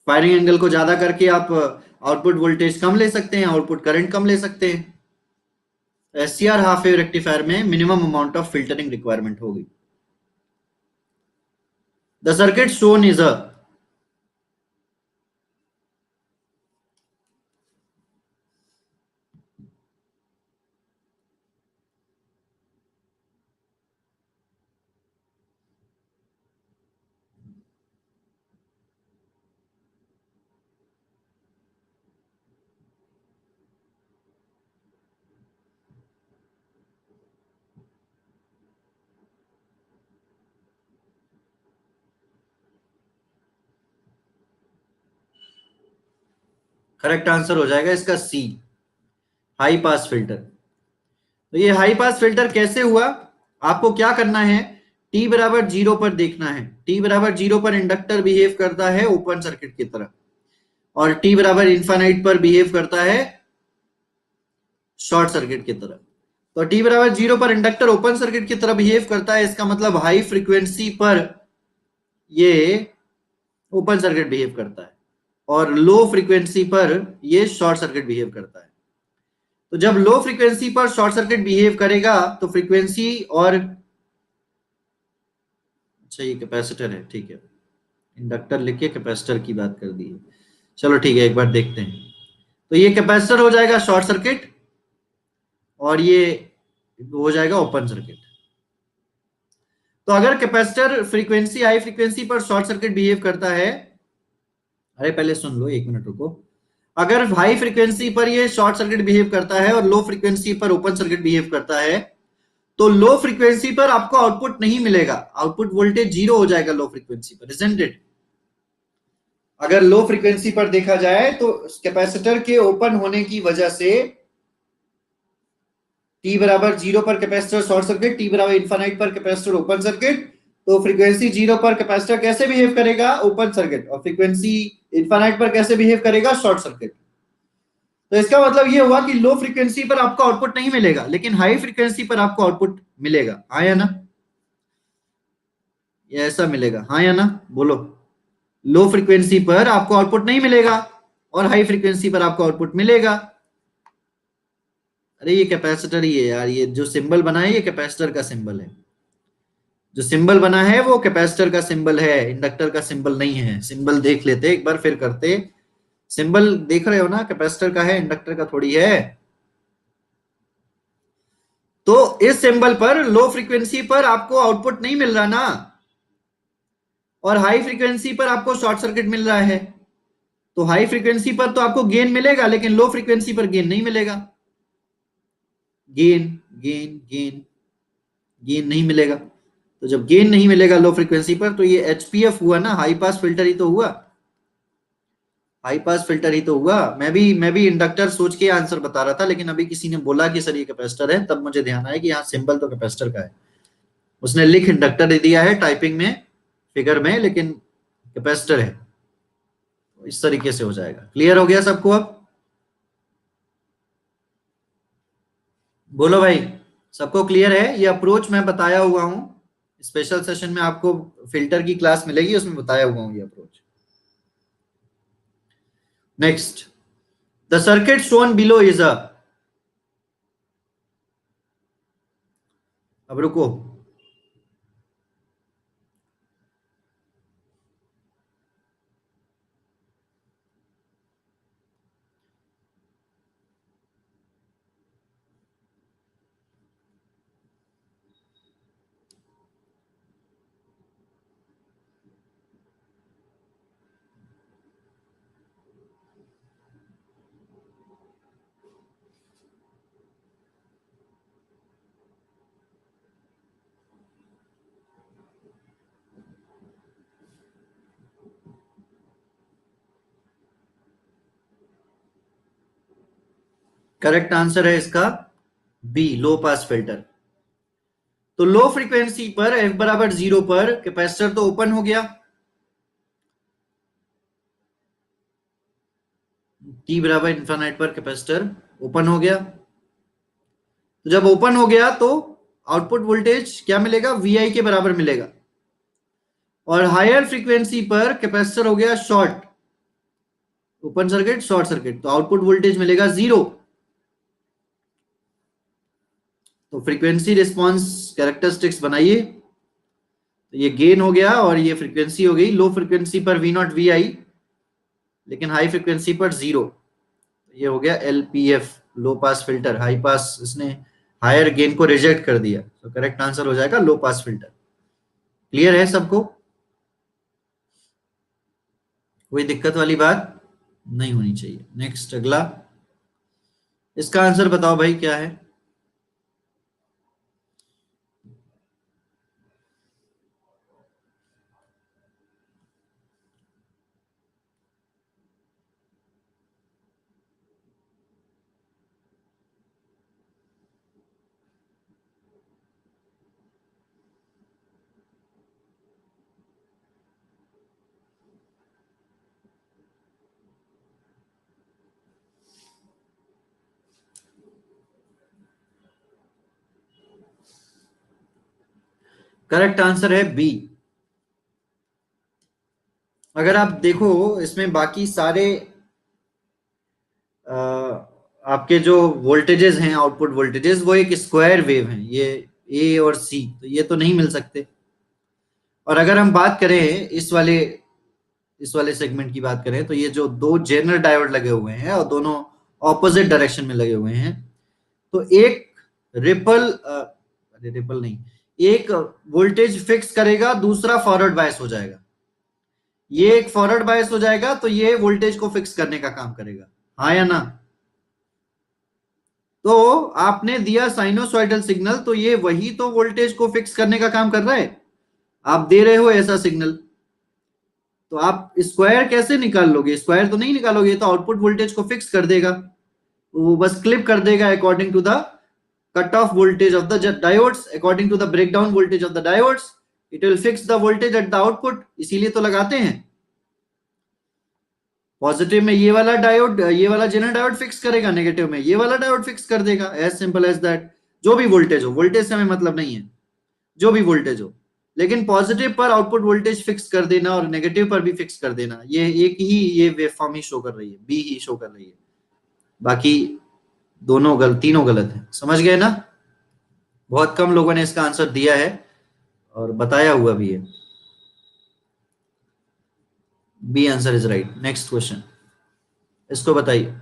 फायरिंग एंगल को ज्यादा करके आप आउटपुट वोल्टेज कम ले सकते हैं, आउटपुट करंट कम ले सकते हैं। एससीआर हाफ वेव रेक्टिफायर में minimum amount of filtering requirement होगी। The circuit shown is a, correct answer हो जाएगा इसका सी, हाई पास फिल्टर। तो ये हाई पास फिल्टर कैसे हुआ? आपको क्या करना है, टी बराबर 0 पर देखना है। टी बराबर 0 पर इंडक्टर बिहेव करता है ओपन सर्किट की तरह, और टी बराबर इन्फानाइट पर बिहेव करता है शॉर्ट सर्किट की तरह। तो टी बराबर 0 पर इंडक्टर ओपन सर्किट की तरह बिहेव करता है, इसका मतलब हाई फ्रीक्वेंसी पर ये ओपन सर्किट बिहेव करता है, और लो फ्रीक्वेंसी पर ये शॉर्ट सर्किट बिहेव करता है। तो जब लो फ्रीक्वेंसी पर शॉर्ट सर्किट बिहेव करेगा तो फ्रीक्वेंसी और अच्छा ये कैपेसिटर है, ठीक है। इंडक्टर लिख के कैपेसिटर की बात कर दी है। चलो ठीक है, एक बार देखते हैं। तो ये कैपेसिटर हो जाएगा शॉर्ट सर्किट और ये हो जाएगा ओपन सर्किट। तो अगर कैपेसिटर फ्रीक्वेंसी हाई फ्रीक्वेंसी पर शॉर्ट सर्किट बिहेव करता है, अरे पहले सुन लो, एक मिनट रुको। अगर हाई फ्रीक्वेंसी पर ये शॉर्ट सर्किट बिहेव करता है और लो फ्रीक्वेंसी पर ओपन सर्किट बिहेव करता है, तो लो फ्रीक्वेंसी पर आपको आउटपुट नहीं मिलेगा, आउटपुट वोल्टेज जीरो हो जाएगा लो फ्रीक्वेंसी पर, इजंट इट? अगर लो फ्रीक्वेंसी पर देखा जाए तो कैपेसिटर के ओपन होने की वजह से टी बराबर जीरो पर कैपेसिटर शॉर्ट सर्किट, टी बराबर इन्फानाइट पर कैपेसिटर ओपन सर्किट। तो फ्रीक्वेंसी जीरो पर कैपेसिटर कैसे बिहेव करेगा? Open circuit. और फ्रीक्वेंसी इन्फानाइट पर कैसे बिहेव करेगा? Short circuit. तो इसका मतलब ये हुआ कि लो फ्रीक्वेंसी पर आपको आउटपुट नहीं मिलेगा, लेकिन हाई फ्रीक्वेंसी पर आपको आउटपुट मिलेगा। हाँ या ना? ये ऐसा मिलेगा, हाँ या ना? बोलो। लो फ्रीक्वेंसी पर आपको आउटपुट नहीं मिलेगा और हाई फ्रीक्वेंसी पर आपको आउटपुट मिलेगा। अरे ये कैपेसिटर ही है यार, ये जो सिंबल बना है ये कैपेसिटर का सिंबल है। जो सिंबल बना है वो कैपेसिटर का सिंबल है, इंडक्टर का सिंबल नहीं है। सिंबल देख लेते एक बार फिर करते। सिंबल देख रहे हो ना, कैपेसिटर का है, इंडक्टर का थोड़ी है। तो इस सिंबल पर लो फ्रीक्वेंसी पर आपको आउटपुट नहीं मिल रहा ना, और हाई फ्रीक्वेंसी पर आपको शॉर्ट सर्किट मिल रहा है। तो हाई फ्रीक्वेंसी पर तो आपको गेन मिलेगा, लेकिन लो फ्रीक्वेंसी पर गेन नहीं मिलेगा। गेन गेन गेन गेन नहीं मिलेगा। तो जब गेन नहीं मिलेगा लो फ्रीक्वेंसी पर, तो ये एचपीएफ हुआ ना, हाई पास फिल्टर ही तो हुआ। हाई पास फिल्टर ही तो हुआ। मैं भी इंडक्टर सोच के आंसर बता रहा था, लेकिन अभी किसी ने बोला कि सर ये कैपेसिटर है, तब मुझे ध्यान आया कि यहाँ सिंबल तो कैपेसिटर का है। उसने लिख इंडक्टर दे दिया है टाइपिंग में, फिगर में, लेकिन कैपेसिटर है। तो इस तरीके से हो जाएगा। क्लियर हो गया सबको अब? बोलो भाई, सबको क्लियर है? ये अप्रोच मैं बताया हुआ हूं, स्पेशल सेशन में आपको फिल्टर की क्लास मिलेगी, उसमें बताया हुआ हूं ये approach. Next, the circuit shown below is a, अब रुको। करेक्ट आंसर है इसका बी, लो पास फिल्टर। तो लो फ्रीक्वेंसी पर एफ बराबर जीरो पर कैपेसिटर तो ओपन हो गया, टी बराबर इन्फानाइट पर कैपेसिटर ओपन हो गया। तो जब ओपन हो गया तो आउटपुट वोल्टेज क्या मिलेगा? वी के बराबर मिलेगा। और हायर फ्रीक्वेंसी पर कैपेसिटर हो गया short, open circuit short circuit, तो आउटपुट वोल्टेज मिलेगा जीरो। तो फ्रीक्वेंसी रिस्पॉन्स कैरेक्टरिस्टिक्स बनाइए। तो ये गेन हो गया और ये फ्रीक्वेंसी हो गई। लो फ्रीक्वेंसी पर वी नॉट वी आई, लेकिन हाई फ्रीक्वेंसी पर जीरो। ये हो गया एलपीएफ, लो पास फिल्टर। हाई पास इसने हायर गेन को रिजेक्ट कर दिया, तो करेक्ट आंसर हो जाएगा लो पास फिल्टर। क्लियर है सबको? कोई दिक्कत वाली बात नहीं होनी चाहिए। नेक्स्ट, अगला, इसका आंसर बताओ भाई क्या है? करेक्ट आंसर है बी। अगर आप देखो इसमें बाकी सारे आपके जो वोल्टेजेस हैं, आउटपुट वोल्टेजेस, वो एक स्क्वायर वेव हैं, ये ए और सी, तो ये तो नहीं मिल सकते। और अगर हम बात करें इस वाले सेगमेंट की बात करें, तो ये जो दो जेनर डायोड लगे हुए हैं और दोनों ऑपोजिट डायरेक्शन में लगे हुए हैं, तो एक रिपल नहीं, एक वोल्टेज फिक्स करेगा, दूसरा फॉरवर्ड बायस हो जाएगा। ये एक फॉरवर्ड बायस हो जाएगा तो ये वोल्टेज को फिक्स करने का काम करेगा, हाँ या ना? तो आपने दिया साइनोसॉइडल सिग्नल, तो ये वही तो वोल्टेज को फिक्स करने का काम कर रहा है। आप दे रहे हो ऐसा सिग्नल, तो आप स्क्वायर कैसे निकाल लोगे? स्क्वायर तो नहीं निकालोगे, तो आउटपुट वोल्टेज को फिक्स कर देगा, वो बस क्लिप कर देगा according to the cut off voltage of the diodes, according to the breakdown voltage of the diodes, it will fix the voltage at the output. इसीलिए तो लगाते हैं। पॉजिटिव में ये वाला डायोड, ये वाला जेनर डायोड फिक्स करेगा, नेगेटिव में ये वाला डायोड फिक्स कर देगा, एज सिंपल एज दैट। जो भी वोल्टेज हो, वोल्टेज से हमें मतलब नहीं है, जो भी वोल्टेज हो, लेकिन पॉजिटिव पर आउटपुट वोल्टेज फिक्स कर देना और नेगेटिव पर भी फिक्स कर देना, ये एक ही ये वेवफॉर्म ही शो कर रही है, बी ही शो कर रही है। बाकी तीनों गलत है। समझ गए ना? बहुत कम लोगों ने इसका आंसर दिया है और बताया हुआ भी है। B answer is right. Next question, इसको बताइए।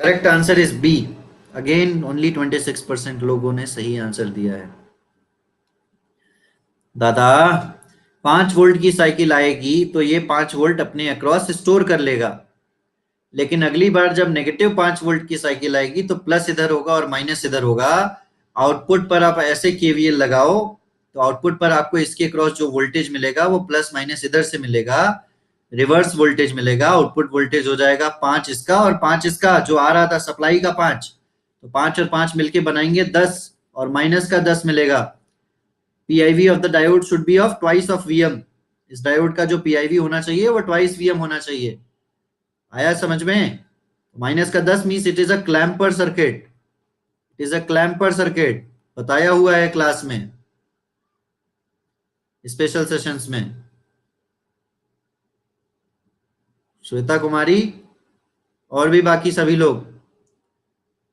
Correct answer is B. Again only 26% लोगों ने सही आंसर दिया है। दादा, 5 वोल्ट की साइकिल आएगी तो ये 5 वोल्ट अपने अक्रॉस स्टोर कर लेगा, लेकिन अगली बार जब -5 वोल्ट की साइकिल आएगी तो प्लस इधर होगा और माइनस इधर होगा। आउटपुट पर आप ऐसे केवीएल लगाओ, तो आउटपुट पर आपको इसके क्रॉस जो वोल्टेज मिलेगा वो प्लस माइनस इधर से मिलेगा, रिवर्स वोल्टेज मिलेगा। आउटपुट वोल्टेज हो जाएगा 5 इसका और 5 इसका, जो आ रहा था सप्लाई का 5, तो 5 और 5 मिलके बनाएंगे 10, और माइनस का 10 मिलेगा। PIV of the diode should be of twice of VM. इस डायोड का जो पीआईवी होना चाहिए वो ट्वाइस वीएम होना चाहिए। आया समझ में? माइनस का 10 means it is a clamper circuit. It is a clamper circuit, बताया हुआ है क्लास में, स्पेशल सेशंस में। श्वेता कुमारी और भी बाकी सभी लोग,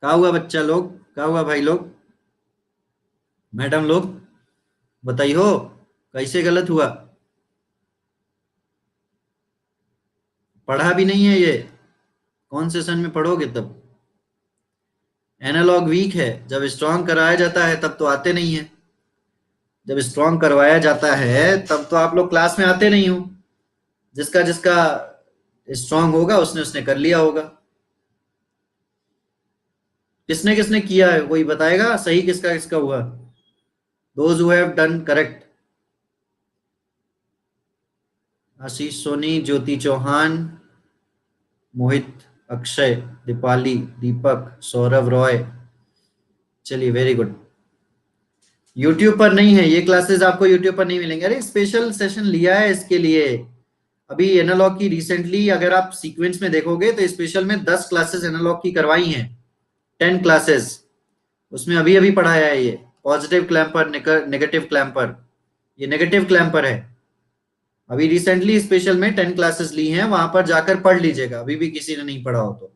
क्या हुआ बच्चा लोग, क्या हुआ भाई लोग, मैडम लोग, बताइए हो कैसे गलत हुआ? पढ़ा भी नहीं है ये, कौन सेशन में पढ़ोगे तब? एनालॉग वीक है, जब स्ट्रांग कराया जाता है तब तो आते नहीं है, जब स्ट्रांग करवाया जाता है तब तो आप लोग क्लास में आते नहीं हो। जिसका जिसका स्ट्रांग होगा उसने उसने कर लिया होगा। किसने किसने किया है कोई बताएगा, सही किसका किसका हुआ? Those who have done correct, Ashish Soni, Jyoti Chauhan, Mohit, Akshay, Deepali, Deepak, Saurabh Roy. चलिए वेरी गुड। यूट्यूब पर नहीं है ये क्लासेस, आपको यूट्यूब पर नहीं मिलेंगे। अरे स्पेशल सेशन लिया है इसके लिए। अभी एनालॉग की रिसेंटली अगर आप सीक्वेंस में देखोगे तो स्पेशल में 10 क्लासेस एनालॉग की करवाई हैं, 10 क्लासेस। उसमें अभी अभी पढ़ाया है ये पॉजिटिव क्लैम्पर, नेगेटिव क्लैम्पर। ये नेगेटिव क्लैम्पर है। अभी रिसेंटली स्पेशल में 10 क्लासेस ली हैं, वहां पर जाकर पढ़ लीजिएगा, अभी भी किसी ने नहीं पढ़ा हो तो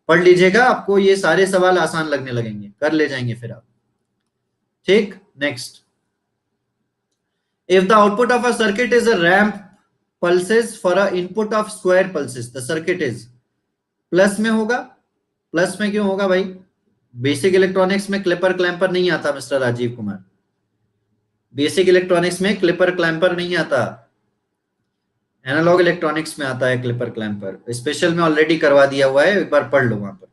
पढ़ लीजिएगा, आपको ये सारे सवाल आसान लगने लगेंगे, कर ले जाएंगे फिर आप। ठीक, next. If the output of a circuit is a ramp pulses for a input of square pulses, the circuit is plus में होगा। प्लस में क्यों होगा भाई? बेसिक इलेक्ट्रॉनिक्स में क्लिपर क्लैंपर नहीं आता mister Rajiv Kumar, basic electronics में क्लिपर क्लैंपर नहीं आता, एनालॉग इलेक्ट्रॉनिक्स में आता है क्लिपर क्लैंपर। स्पेशल में ऑलरेडी करवा दिया हुआ है, एक बार पढ़ लो वहां पर।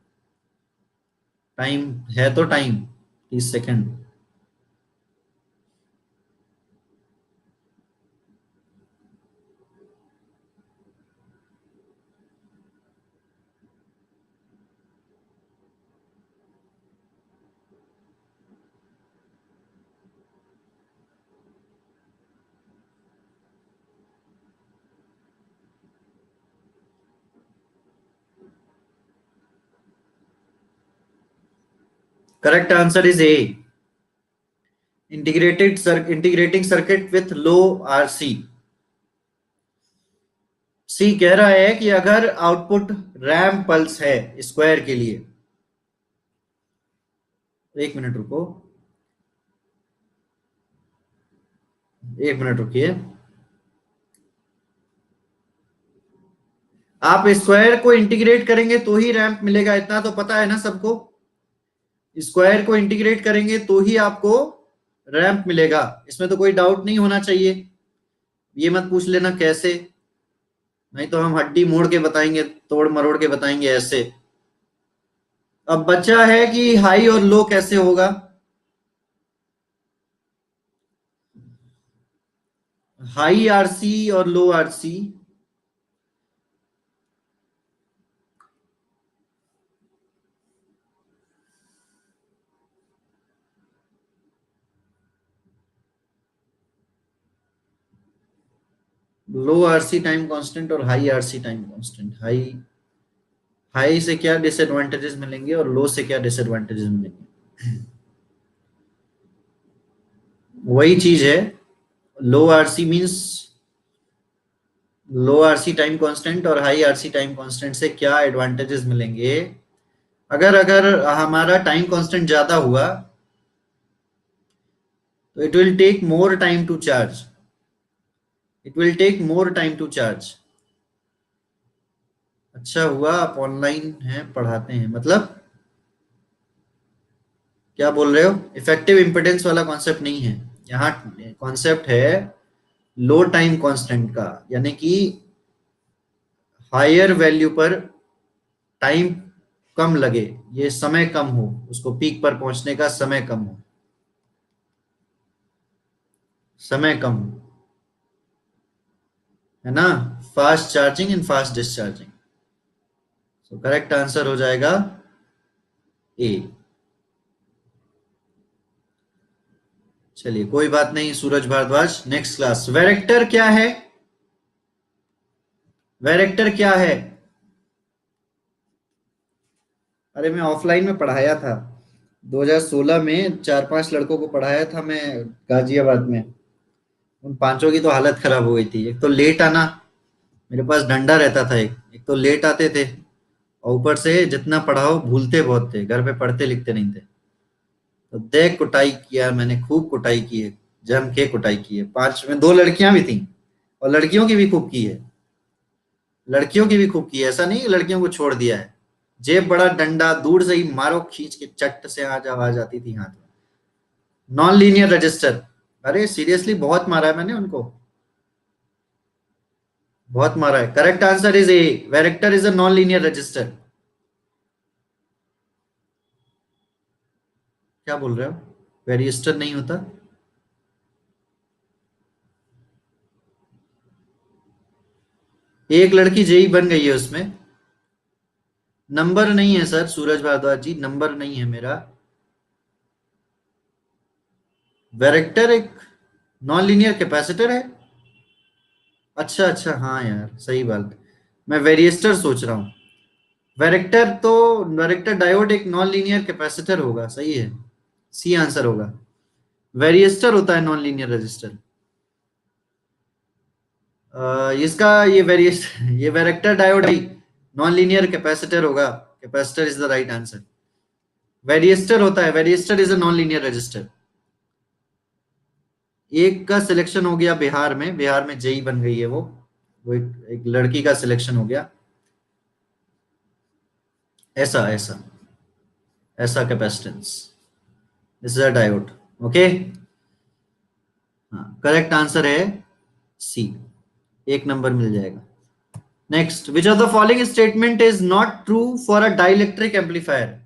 टाइम है तो time 30 second. Correct answer is A, integrating circuit with low RC. C कह रहा है कि अगर आउटपुट रैंप पल्स है स्क्वायर के लिए, एक मिनट रुको, एक मिनट रुकिए। आप स्क्वायर को इंटीग्रेट करेंगे तो ही रैंप मिलेगा, इतना तो पता है ना सबको। स्क्वायर को इंटीग्रेट करेंगे तो ही आपको रैंप मिलेगा, इसमें तो कोई डाउट नहीं होना चाहिए। ये मत पूछ लेना कैसे, नहीं तो हम हड्डी मोड़ के बताएंगे, तोड़ मरोड़ के बताएंगे ऐसे। अब बच्चा है कि हाई और लो कैसे होगा। हाई आरसी और लो आरसी, लो आरसी टाइम कांस्टेंट और high RC time constant. High high से क्या डिसएडवांटेजेस मिलेंगे और लो से क्या डिसएडवांटेजेस मिलेंगे, वही चीज है। लो आरसी मींस लो आरसी टाइम कांस्टेंट और हाई आरसी टाइम कांस्टेंट से क्या एडवांटेजेस मिलेंगे। अगर अगर हमारा टाइम कांस्टेंट ज्यादा हुआ तो it will take more time to charge, it will take more time to charge. अच्छा हुआ आप ऑनलाइन हैं, पढ़ाते हैं, मतलब क्या बोल रहे हो। इफेक्टिव इम्पिडेंस वाला कॉन्सेप्ट नहीं है यहाँ, कॉन्सेप्ट है लो टाइम कांस्टेंट का, यानी कि हायर वैल्यू पर टाइम कम लगे, ये समय कम हो, उसको पीक पर पहुंचने का समय कम हो, समय कम हो, है ना। Fast charging and fast discharging. तो करेक्ट आंसर हो जाएगा ए। चलिए कोई बात नहीं सूरज भारद्वाज, नेक्स्ट क्लास। वेरेक्टर क्या है, वेरेक्टर क्या है। अरे मैं ऑफलाइन में पढ़ाया था 2016 में, 4-5 लड़कों को पढ़ाया था मैं गाजियाबाद में। उन पांचों की तो हालत खराब हो गई थी। एक तो लेट आना, मेरे पास डंडा रहता था, एक तो लेट आते थे, और ऊपर से जितना पढ़ाओ भूलते बहुत थे, घर पे पढ़ते लिखते नहीं थे। तो देख कुटाई किया मैंने, खूब कुटाई की है, जम के कुटाई की है। 5 में 2 लड़कियां भी थी, और लड़कियों की भी खूब की है, लड़कियों की भी खूब की है, ऐसा नहीं कि लड़कियों को छोड़ दिया है। जेब बड़ा डंडा, दूर से ही मारो खींच के, चट से आवाज आती थी हाथ में। नॉन लीनियर रजिस्टर, अरे सीरियसली बहुत मारा है मैंने उनको, बहुत मारा है। Correct answer is A, varactor is a non linear register. क्या बोल रहे हो, वेरिएस्टर नहीं होता। एक लड़की जेई बन गई है उसमें। नंबर नहीं है सर सूरज भारद्वाज जी, नंबर नहीं है मेरा। वेरेक्टर एक नॉन लीनियर कैपेसिटर है। अच्छा अच्छा, हाँ यार सही बात, मैं वेरिएस्टर सोच रहा हूँ। वेरेक्टर तो, वेरेक्टर डायोड एक नॉन लीनियर कैपेसिटर होगा, सही है, सी आंसर होगा। वेरिएस्टर होता है नॉन लीनियर रजिस्टर। इसका ये वेरिएस ये वेरेक्टर डायोड ही नॉन लीनियर कैपेसिटर होगा, capacitor is the right answer. Varistor होता है, varistor is a non linear resistor. एक का सिलेक्शन हो गया बिहार में, बिहार में जेई बन गई है वो एक लड़की का सिलेक्शन हो गया। ऐसा ऐसा ऐसा capacitance, this is a diode. Okay, हाँ करेक्ट आंसर है सी, एक नंबर मिल जाएगा। Next, which of the following statement is not true for a dielectric amplifier.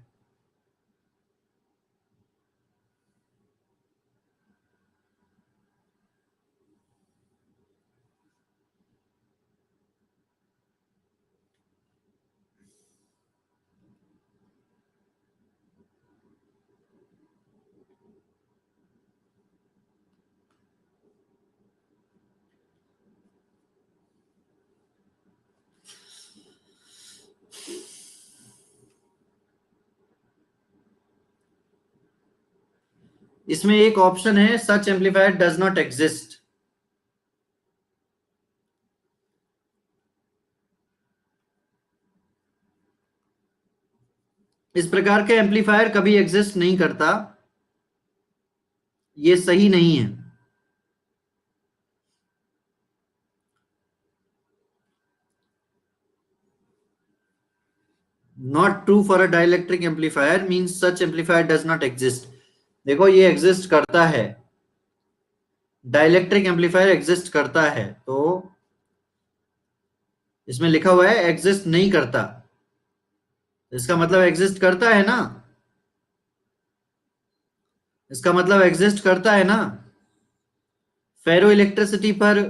इसमें एक ऑप्शन है सच एम्पलीफायर डज नॉट एग्जिस्ट। इस प्रकार के एम्पलीफायर कभी एग्जिस्ट नहीं करता, ये सही नहीं है। Not true for a dielectric amplifier means such amplifier does not exist. देखो ये एग्जिस्ट करता है, डाइलेक्ट्रिक एम्पलीफायर एग्जिस्ट करता है, तो इसमें लिखा हुआ है एग्जिस्ट नहीं करता, इसका मतलब एग्जिस्ट करता है ना, इसका मतलब एग्जिस्ट करता है ना। फेरो इलेक्ट्रिसिटी पर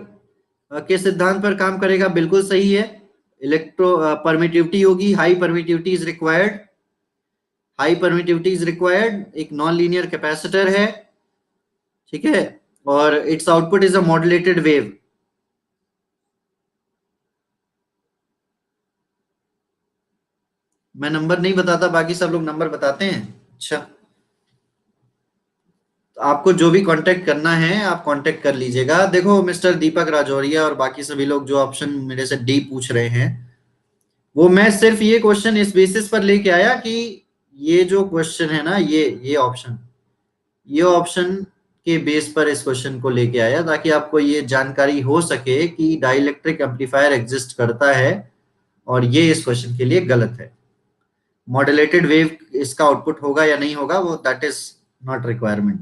के सिद्धांत पर काम करेगा, बिल्कुल सही है। इलेक्ट्रो परमिटिविटी होगी, high permittivity is required, high permittivity is required, एक नॉन लीनियर कैपेसिटर है, ठीक है, और it's output is a modulated wave. मैं नंबर नहीं बताता, बाकी सब लोग नंबर बताते हैं। अच्छा, तो आपको जो भी कांटेक्ट करना है आप कांटेक्ट कर लीजिएगा। देखो मिस्टर दीपक राजौरिया और बाकी सभी लोग जो ऑप्शन मेरे से डी पूछ रहे हैं, वो मैं सिर्फ ये क्वेश्चन इस बेसिस पर लेके आया कि ये जो क्वेश्चन है ना, ये ऑप्शन के बेस पर इस क्वेश्चन को लेके आया, ताकि आपको ये जानकारी हो सके कि डाइलेक्ट्रिक एम्पलीफायर एग्जिस्ट करता है, और ये इस क्वेश्चन के लिए गलत है। मॉड्यूलेटेड वेव इसका आउटपुट होगा या नहीं होगा, वो दैट इज नॉट रिक्वायरमेंट,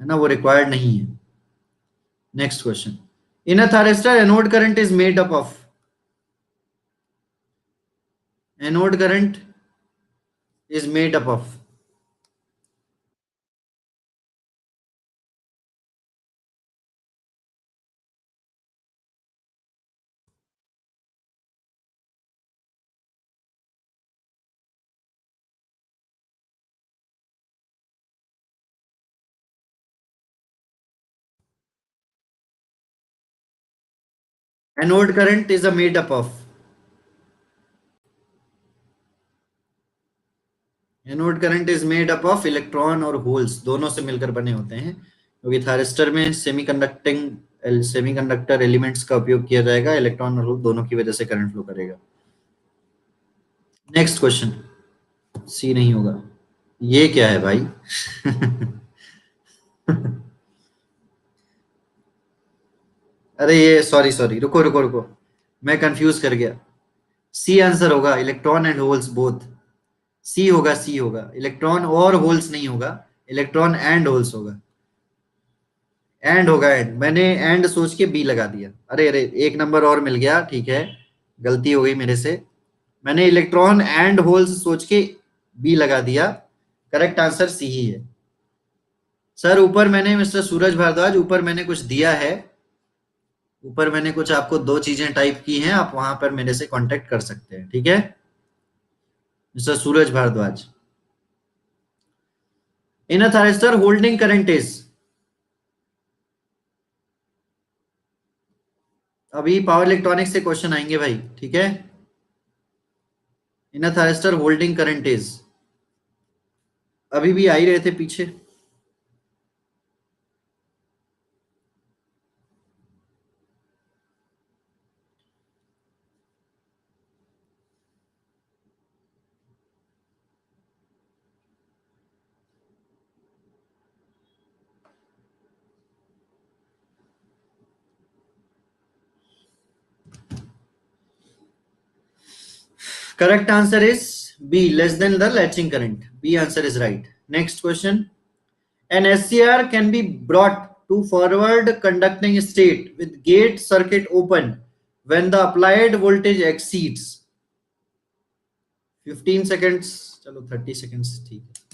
है ना, वो रिक्वायर्ड नहीं है। Next question, in a thyristor anode current is made up of, anode current is made up of, anode current is a made up of, anode current is made up of electron और holes दोनों से मिलकर बने होते हैं, क्योंकि thyristor में semiconductor elements का उपयोग किया जाएगा, इलेक्ट्रॉन और होल दोनों की वजह से करंट फ्लो करेगा। नेक्स्ट क्वेश्चन, सी नहीं होगा। ये क्या है भाई? अरे ये सॉरी सॉरी, रुको रुको रुको, मैं कंफ्यूज कर गया। सी आंसर होगा, इलेक्ट्रॉन एंड होल्स बोथ। सी होगा, सी होगा, इलेक्ट्रॉन और होल्स नहीं होगा, इलेक्ट्रॉन एंड होल्स होगा, एंड होगा, एंड। मैंने एंड सोच के बी लगा दिया, अरे अरे एक नंबर और मिल गया, ठीक है, गलती हो गई मेरे से, मैंने इलेक्ट्रॉन एंड होल्स सोच के बी लगा दिया। करेक्ट आंसर सी ही है। सर ऊपर मैंने, मिस्टर सूरज भारद्वाज, ऊपर मैंने कुछ दिया है, ऊपर मैंने कुछ आपको दो चीजें टाइप की हैं, आप वहां पर मेरे से कांटेक्ट कर सकते हैं, ठीक है, mister Suraj Bharadwaj. In a thyristor holding current is, अभी पावर इलेक्ट्रॉनिक्स से क्वेश्चन आएंगे भाई, ठीक है। In a thyristor holding current is, अभी भी आ ही रहे थे पीछे। Correct answer is B, less than the latching current. B answer is right. Next question. An SCR can be brought to forward conducting state with gate circuit open when the applied voltage exceeds 15 seconds. चलो 30 seconds ठीक है।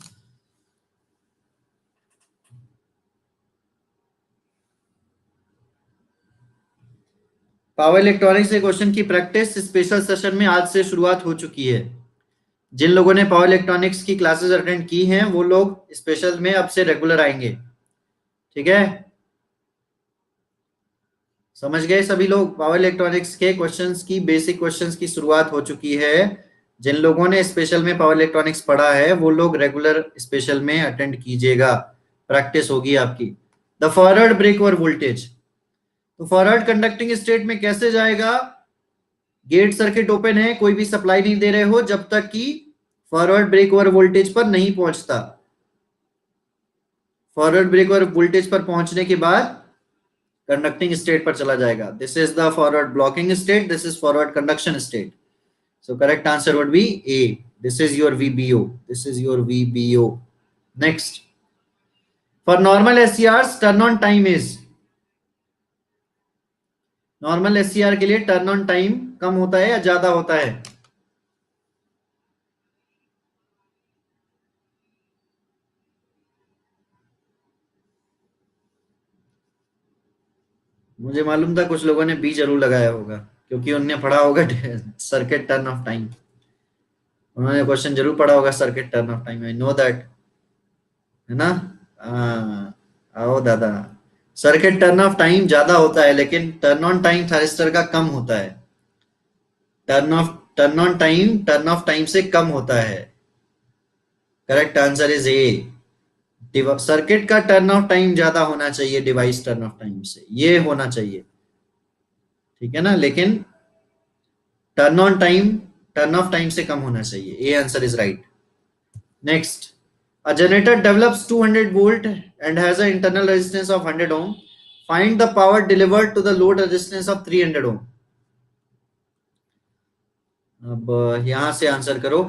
Power electronics से question की practice special session में आज से शुरुआत हो चुकी है। जिन लोगों ने पावर इलेक्ट्रॉनिक्स की क्लासेस अटेंड की हैं वो लोग स्पेशल में अब से रेगुलर आएंगे, ठीक है, समझ गए सभी लोग। पावर इलेक्ट्रॉनिक्स के क्वेश्चंस की, बेसिक क्वेश्चंस की शुरुआत हो चुकी है। जिन लोगों ने स्पेशल में पावर इलेक्ट्रॉनिक्स पढ़ा है वो लोग रेगुलर स्पेशल में अटेंड कीजिएगा, प्रैक्टिस होगी आपकी। द फॉरवर्ड ब्रेक और वोल्टेज, तो फॉरवर्ड कंडक्टिंग स्टेट में कैसे जाएगा? गेट सर्किट ओपन है, कोई भी सप्लाई नहीं दे रहे हो जब तक कि फॉरवर्ड ब्रेक और वोल्टेज पर नहीं पहुंचता। फॉरवर्ड ब्रेक और वोल्टेज पर पहुंचने के बाद कंडक्टिंग स्टेट पर चला जाएगा। This is the forward blocking state, this is forward conduction state. So correct answer would be A. This is your VBO, this is your VBO. Next, for normal SCR turn on time is, normal SCR के लिए turn on time कम होता है या ज्यादा होता है? मुझे मालूम था कुछ लोगों ने बी जरूर लगाया होगा, क्योंकि उनने पढ़ा होगा सर्किट टर्न ऑफ टाइम, उन्होंने क्वेश्चन जरूर पढ़ा होगा circuit turn off time, I know that, है ना? आओ दादा, सर्किट टर्न ऑफ टाइम ज्यादा होता है लेकिन टर्न ऑन टाइम थारिस्टर का कम होता है। Turn on time turn off time से कम होता है। Correct answer is A. Circuit का टर्न ऑफ टाइम ज्यादा होना चाहिए डिवाइस टर्न ऑफ टाइम से, ये होना चाहिए, ठीक है ना? लेकिन turn on time turn off time से कम होना चाहिए। ए answer is right. Next, a generator develops 200 volt and has an internal resistance of 100 ohm. Find the power delivered to the load resistance of 300 ohm. अब यहां से answer करो।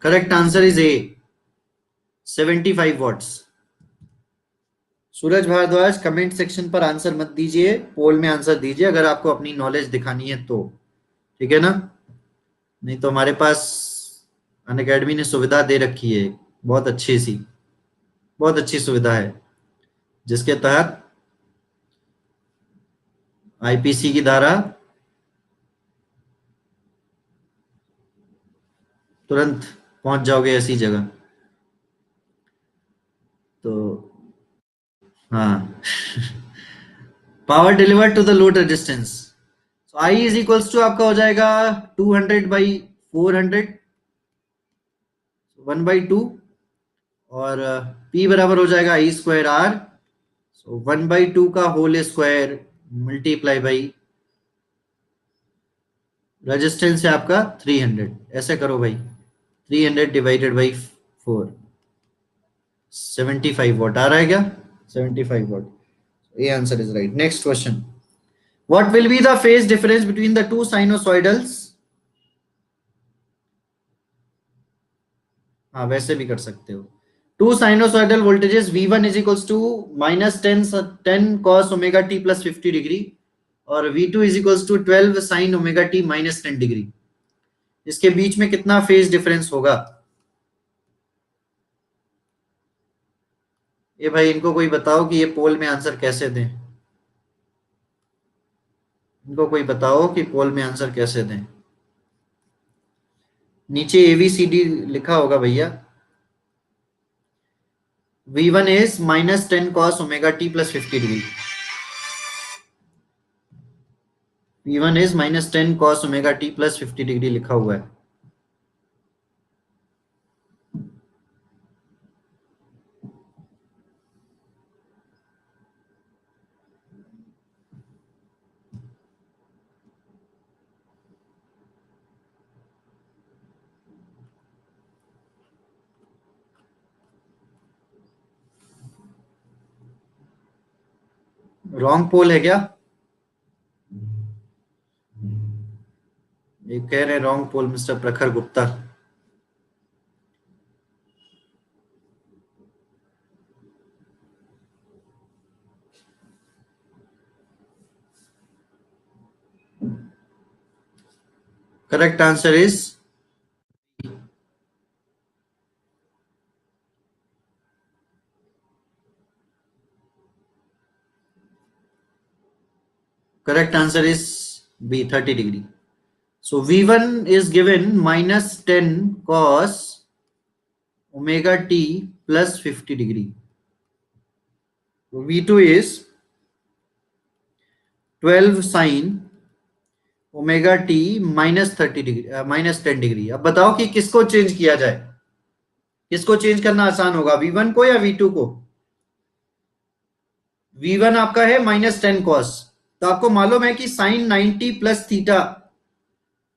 Correct answer is A, 75 watts. Suraj Bhardwaj comment section पर answer मत दीजिए, पोल में answer दीजिए अगर आपको अपनी नॉलेज दिखानी है तो, ठीक है ना? नहीं तो हमारे पास अनअकैडमी ने सुविधा दे रखी है, बहुत अच्छी सी, बहुत अच्छी सुविधा है, जिसके तहत आईपीसी की धारा तुरंत पहुंच जाओगे ऐसी जगह। तो हाँ, power delivered to the load resistance, I is equals to आपका हो जाएगा 200/400, 1/2, और P बराबर हो जाएगा I²R, सो 1/2 का whole square multiply by resistance है आपका 300। ऐसे करो भाई, 300 डिवाइडेड बाई 4, 75 वॉट आ रहा है क्या? 75 watt. A answer is right. Next question, what will be the phase difference between the two sinusoidals? हाँ, वैसे भी कर सकते हो। Two sinusoidal voltages V1 is equals to -10 cos omega t plus 50 degree, और V2 is equals to 12 sin omega t minus 10 degree. इसके बीच में कितना फेज डिफरेंस होगा? ये भाई इनको कोई बताओ कि ये पोल में आंसर कैसे दें, इनको कोई बताओ कि पोल में आंसर कैसे दें। नीचे ABCD लिखा होगा भैया। V1 is -10 cos omega t plus 50 degree. V1 is -10 cos omega t plus 50 degree लिखा हुआ है। रॉन्ग पोल है क्या? ये कह रहे रॉन्ग पोल मिस्टर प्रखर Gupta. Correct answer is Correct answer is B, 30 degree. So V1 is given minus 10 cos omega t plus 50 degree. So V2 is 12 sin omega T minus 30 degree minus 10 degree. अब बताओ कि किसको चेंज किया जाए, किसको change करना आसान होगा, V1 को या V2 को? V1 आपका है माइनस 10 कॉस, तो आपको मालूम है कि साइन 90 प्लस थीटा,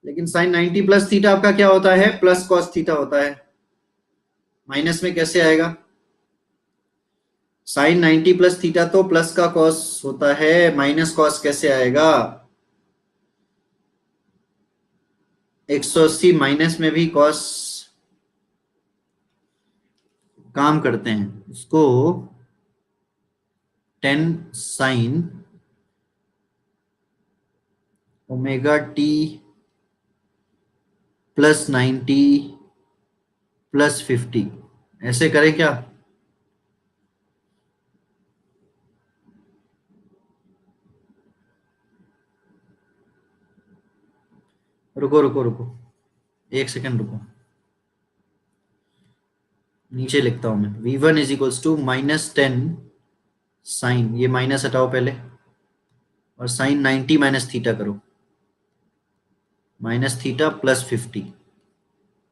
लेकिन साइन 90 प्लस थीटा आपका क्या होता है, प्लस कॉस थीटा होता है। माइनस में कैसे आएगा? साइन 90 प्लस थीटा तो प्लस का कॉस होता है, माइनस कॉस कैसे आएगा? 180 माइनस में भी कॉस काम करते हैं, इसको 10 sine omega T plus 90 plus 50, ऐसे करें क्या? रुको रुको रुको, एक सेकंड रुको, नीचे लिखता हूं मैं। V1 is equals to minus 10 sine, ये माइनस हटाओ पहले, और साइन 90 माइनस थीटा करो, माइनस थीटा प्लस 50,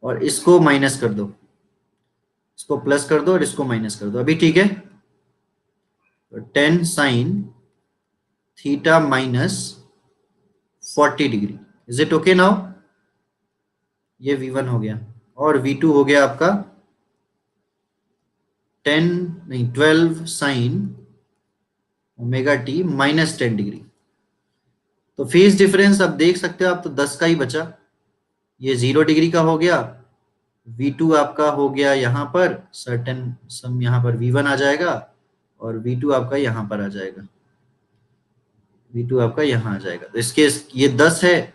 और इसको माइनस कर दो, इसको प्लस कर दो और इसको माइनस कर दो। अभी ठीक है? तो 10 sine theta minus 40 degree, is it okay now? ये V1 हो गया, और V2 हो गया आपका 10 नहीं 12 sine omega T minus 10 degree. तो फेज डिफरेंस अब देख सकते हो आप, तो 10 का ही बचा, ये 0 डिग्री का हो गया। V2 आपका हो गया यहाँ पर सर्टेन सम, यहाँ पर V1 आ जाएगा, और V2 आपका यहाँ पर आ जाएगा, V2 आपका यहाँ आ जाएगा। तो इसके ये 10 है,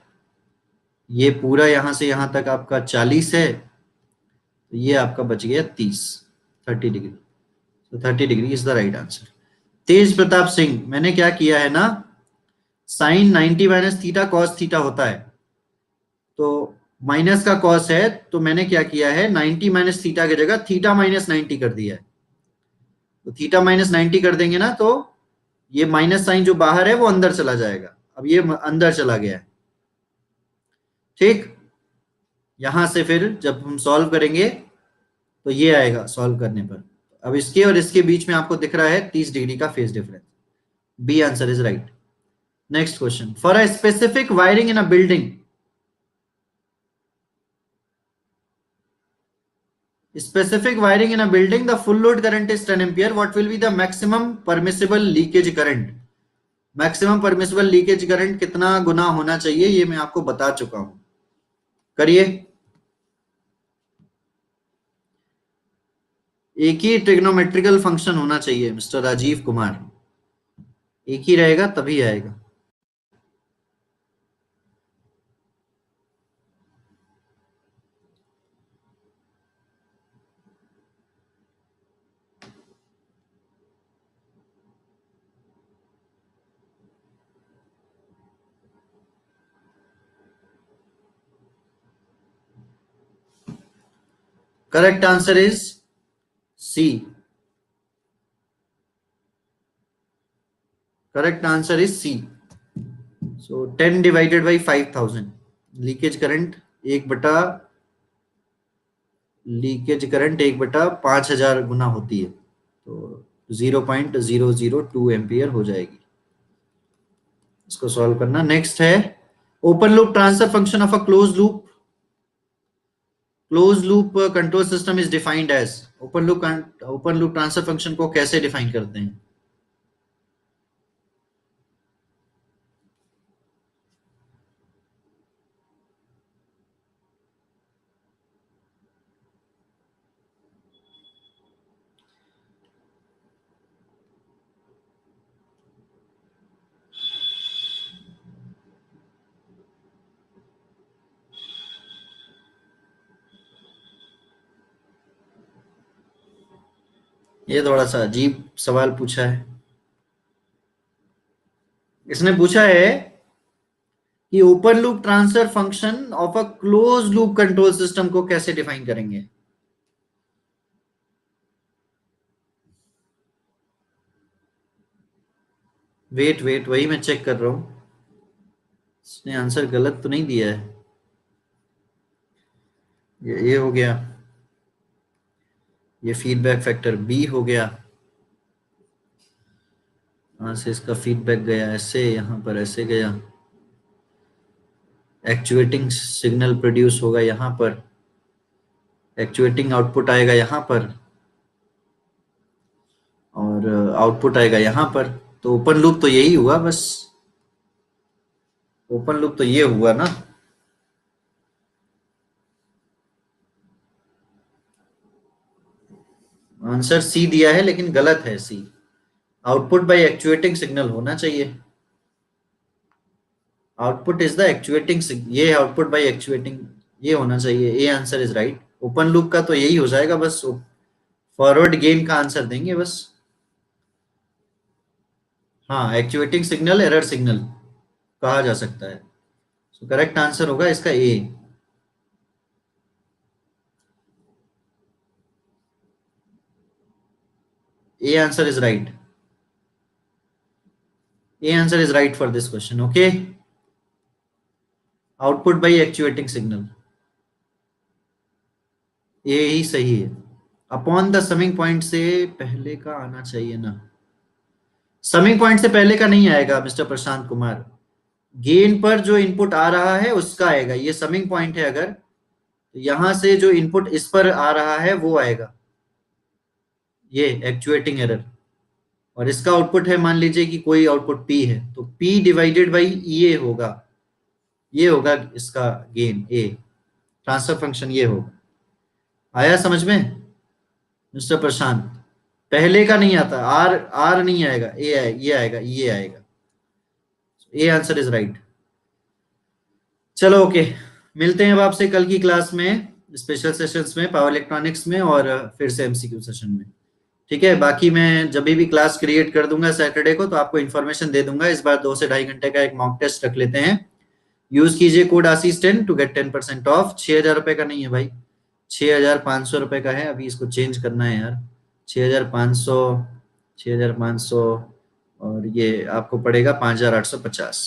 ये पूरा यहाँ से यहाँ तक आपका 40 है, तो ये आपका बच गया 30, 30 डिग्री। तो 30 degree is the right answer. Tej Pratap Singh, मैंने क्या किया है ना, sine 90 minus theta cos theta होता है, तो माइनस का कॉस है, तो मैंने क्या किया है, 90 माइनस थीटा की जगह थीटा माइनस 90 कर दिया है। तो थीटा माइनस 90 कर देंगे ना, तो ये माइनस साइन जो बाहर है वो अंदर चला जाएगा। अब ये अंदर चला गया है, ठीक। यहां से फिर जब हम सॉल्व करेंगे तो ये आएगा सॉल्व करने पर। अब इसके और इसके बीच में आपको दिख रहा है 30 डिग्री का phase difference. B answer is right. Next question, for a specific wiring in a building, specific wiring in a building, the full load current is 10 ampere, what will be the maximum permissible leakage current? Maximum permissible leakage current कितना गुना होना चाहिए, ये मैं आपको बता चुका हूं, करिए। एक ही ट्रिग्नोमेट्रिकल फंक्शन होना चाहिए मिस्टर राजीव कुमार, एक ही रहेगा तभी आएगा। Correct answer is C, correct answer is C. So 10 divided by 5000, leakage current एक बटा लीकेज करंट 1/5000 गुना होती है, तो 0.002 एम्पियर हो जाएगी। इसको सॉल्व करना। नेक्स्ट है, open loop transfer function of a close loop control system is defined as. Open loop transfer function को कैसे डिफाइन करते हैं? ये थोड़ा सा अजीब सवाल पूछा है। इसने पूछा है कि open loop transfer function of a close loop control system को कैसे डिफाइन करेंगे। वेट वेट, वही मैं चेक कर रहा हूं, इसने आंसर गलत तो नहीं दिया है। ये हो गया, ये फीडबैक फैक्टर बी हो गया। यहां से इसका फीडबैक गया ऐसे, यहां पर ऐसे गया। एक्चुएटिंग सिग्नल प्रोड्यूस होगा यहां पर, एक्चुएटिंग आउटपुट आएगा यहां पर, और आउटपुट आएगा यहां पर। तो ओपन लूप तो यही हुआ बस, ओपन लूप तो ये हुआ ना। आंसर सी दिया है लेकिन गलत है सी। आउटपुट बाय एक्चुएटिंग सिग्नल होना चाहिए। आउटपुट इज द एक्चुएटिंग, ये आउटपुट बाय एक्चुएटिंग, ये होना चाहिए। ए answer is right. Open loop का तो यही हो जाएगा बस, फॉरवर्ड गेन का आंसर देंगे बस। हाँ, एक्चुएटिंग सिग्नल एरर सिग्नल कहा जा सकता है। सो करेक्ट आंसर होगा इसका A. A answer is right. A answer is right for this question. Okay, output by actuating signal, ये ही सही है। अपॉन द समिंग पॉइंट से पहले का आना चाहिए ना, समिंग पॉइंट से पहले का नहीं आएगा मिस्टर प्रशांत कुमार। गेन पर जो इनपुट आ रहा है उसका आएगा। ये समिंग पॉइंट है अगर, तो यहां से जो इनपुट इस पर आ रहा है वो आएगा, ये एक्चुएटिंग एरर। और इसका आउटपुट है, मान लीजिए कि कोई आउटपुट पी है, तो पी डिवाइडेड बाई ये होगा, ये होगा इसका गेन ए। ट्रांसफर फंक्शन ये होगा। आया समझ में मिस्टर प्रशांत? पहले का नहीं आता, आर आर नहीं आएगा, ए आए, ये आएगा, ये आएगा। ए आंसर इज राइट। चलो ओके, मिलते हैं अब आपसे कल की क्लास में, स्पेशल सेशंस में, पावर इलेक्ट्रॉनिक्स में, और फिर से एमसीक्यू सेशन में। ठीक है, बाकी मैं जब भी क्लास क्रिएट कर दूंगा सैटरडे को तो आपको इन्फॉर्मेशन दे दूंगा। इस बार 2 से ढाई घंटे का एक मॉक टेस्ट रख लेते हैं। यूज कीजिए code ASIS10 to get 10% of. 6,000 रुपए का नहीं है भाई, 6,500 रुपए का है। अभी इसको चेंज करना है यार, 6,500, 6,500, और ये आपको पड़ेगा 5,850।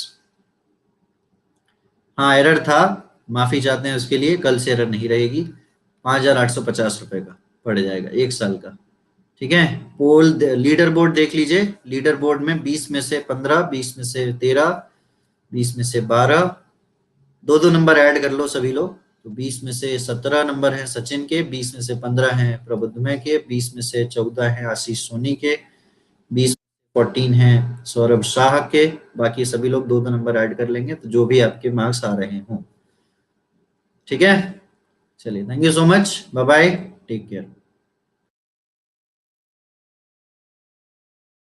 हाँ, एरर था, माफी चाहते हैं उसके लिए। कल से एरर नहीं रहेगी। 5,850 रुपए का पड़ जाएगा 1 साल का। ठीक है, पोल लीडर बोर्ड देख लीजिए। लीडर बोर्ड में 20 में से 15, 20 में से 13, 20 में से 12, दो दो नंबर ऐड कर लो सभी लोग। तो 20 में से 17 नंबर हैं सचिन के, 20 में से 15 हैं प्रबुद्धमय के, 20 में से 14 हैं आशीष सोनी के, 20 14 हैं सौरभ शाह के। बाकी सभी लोग दो दो नंबर ऐड कर लेंगे तो जो भी आपके मार्क्स आ रहे हों। ठीक है, चलिए, thank you so much, bye bye, take care.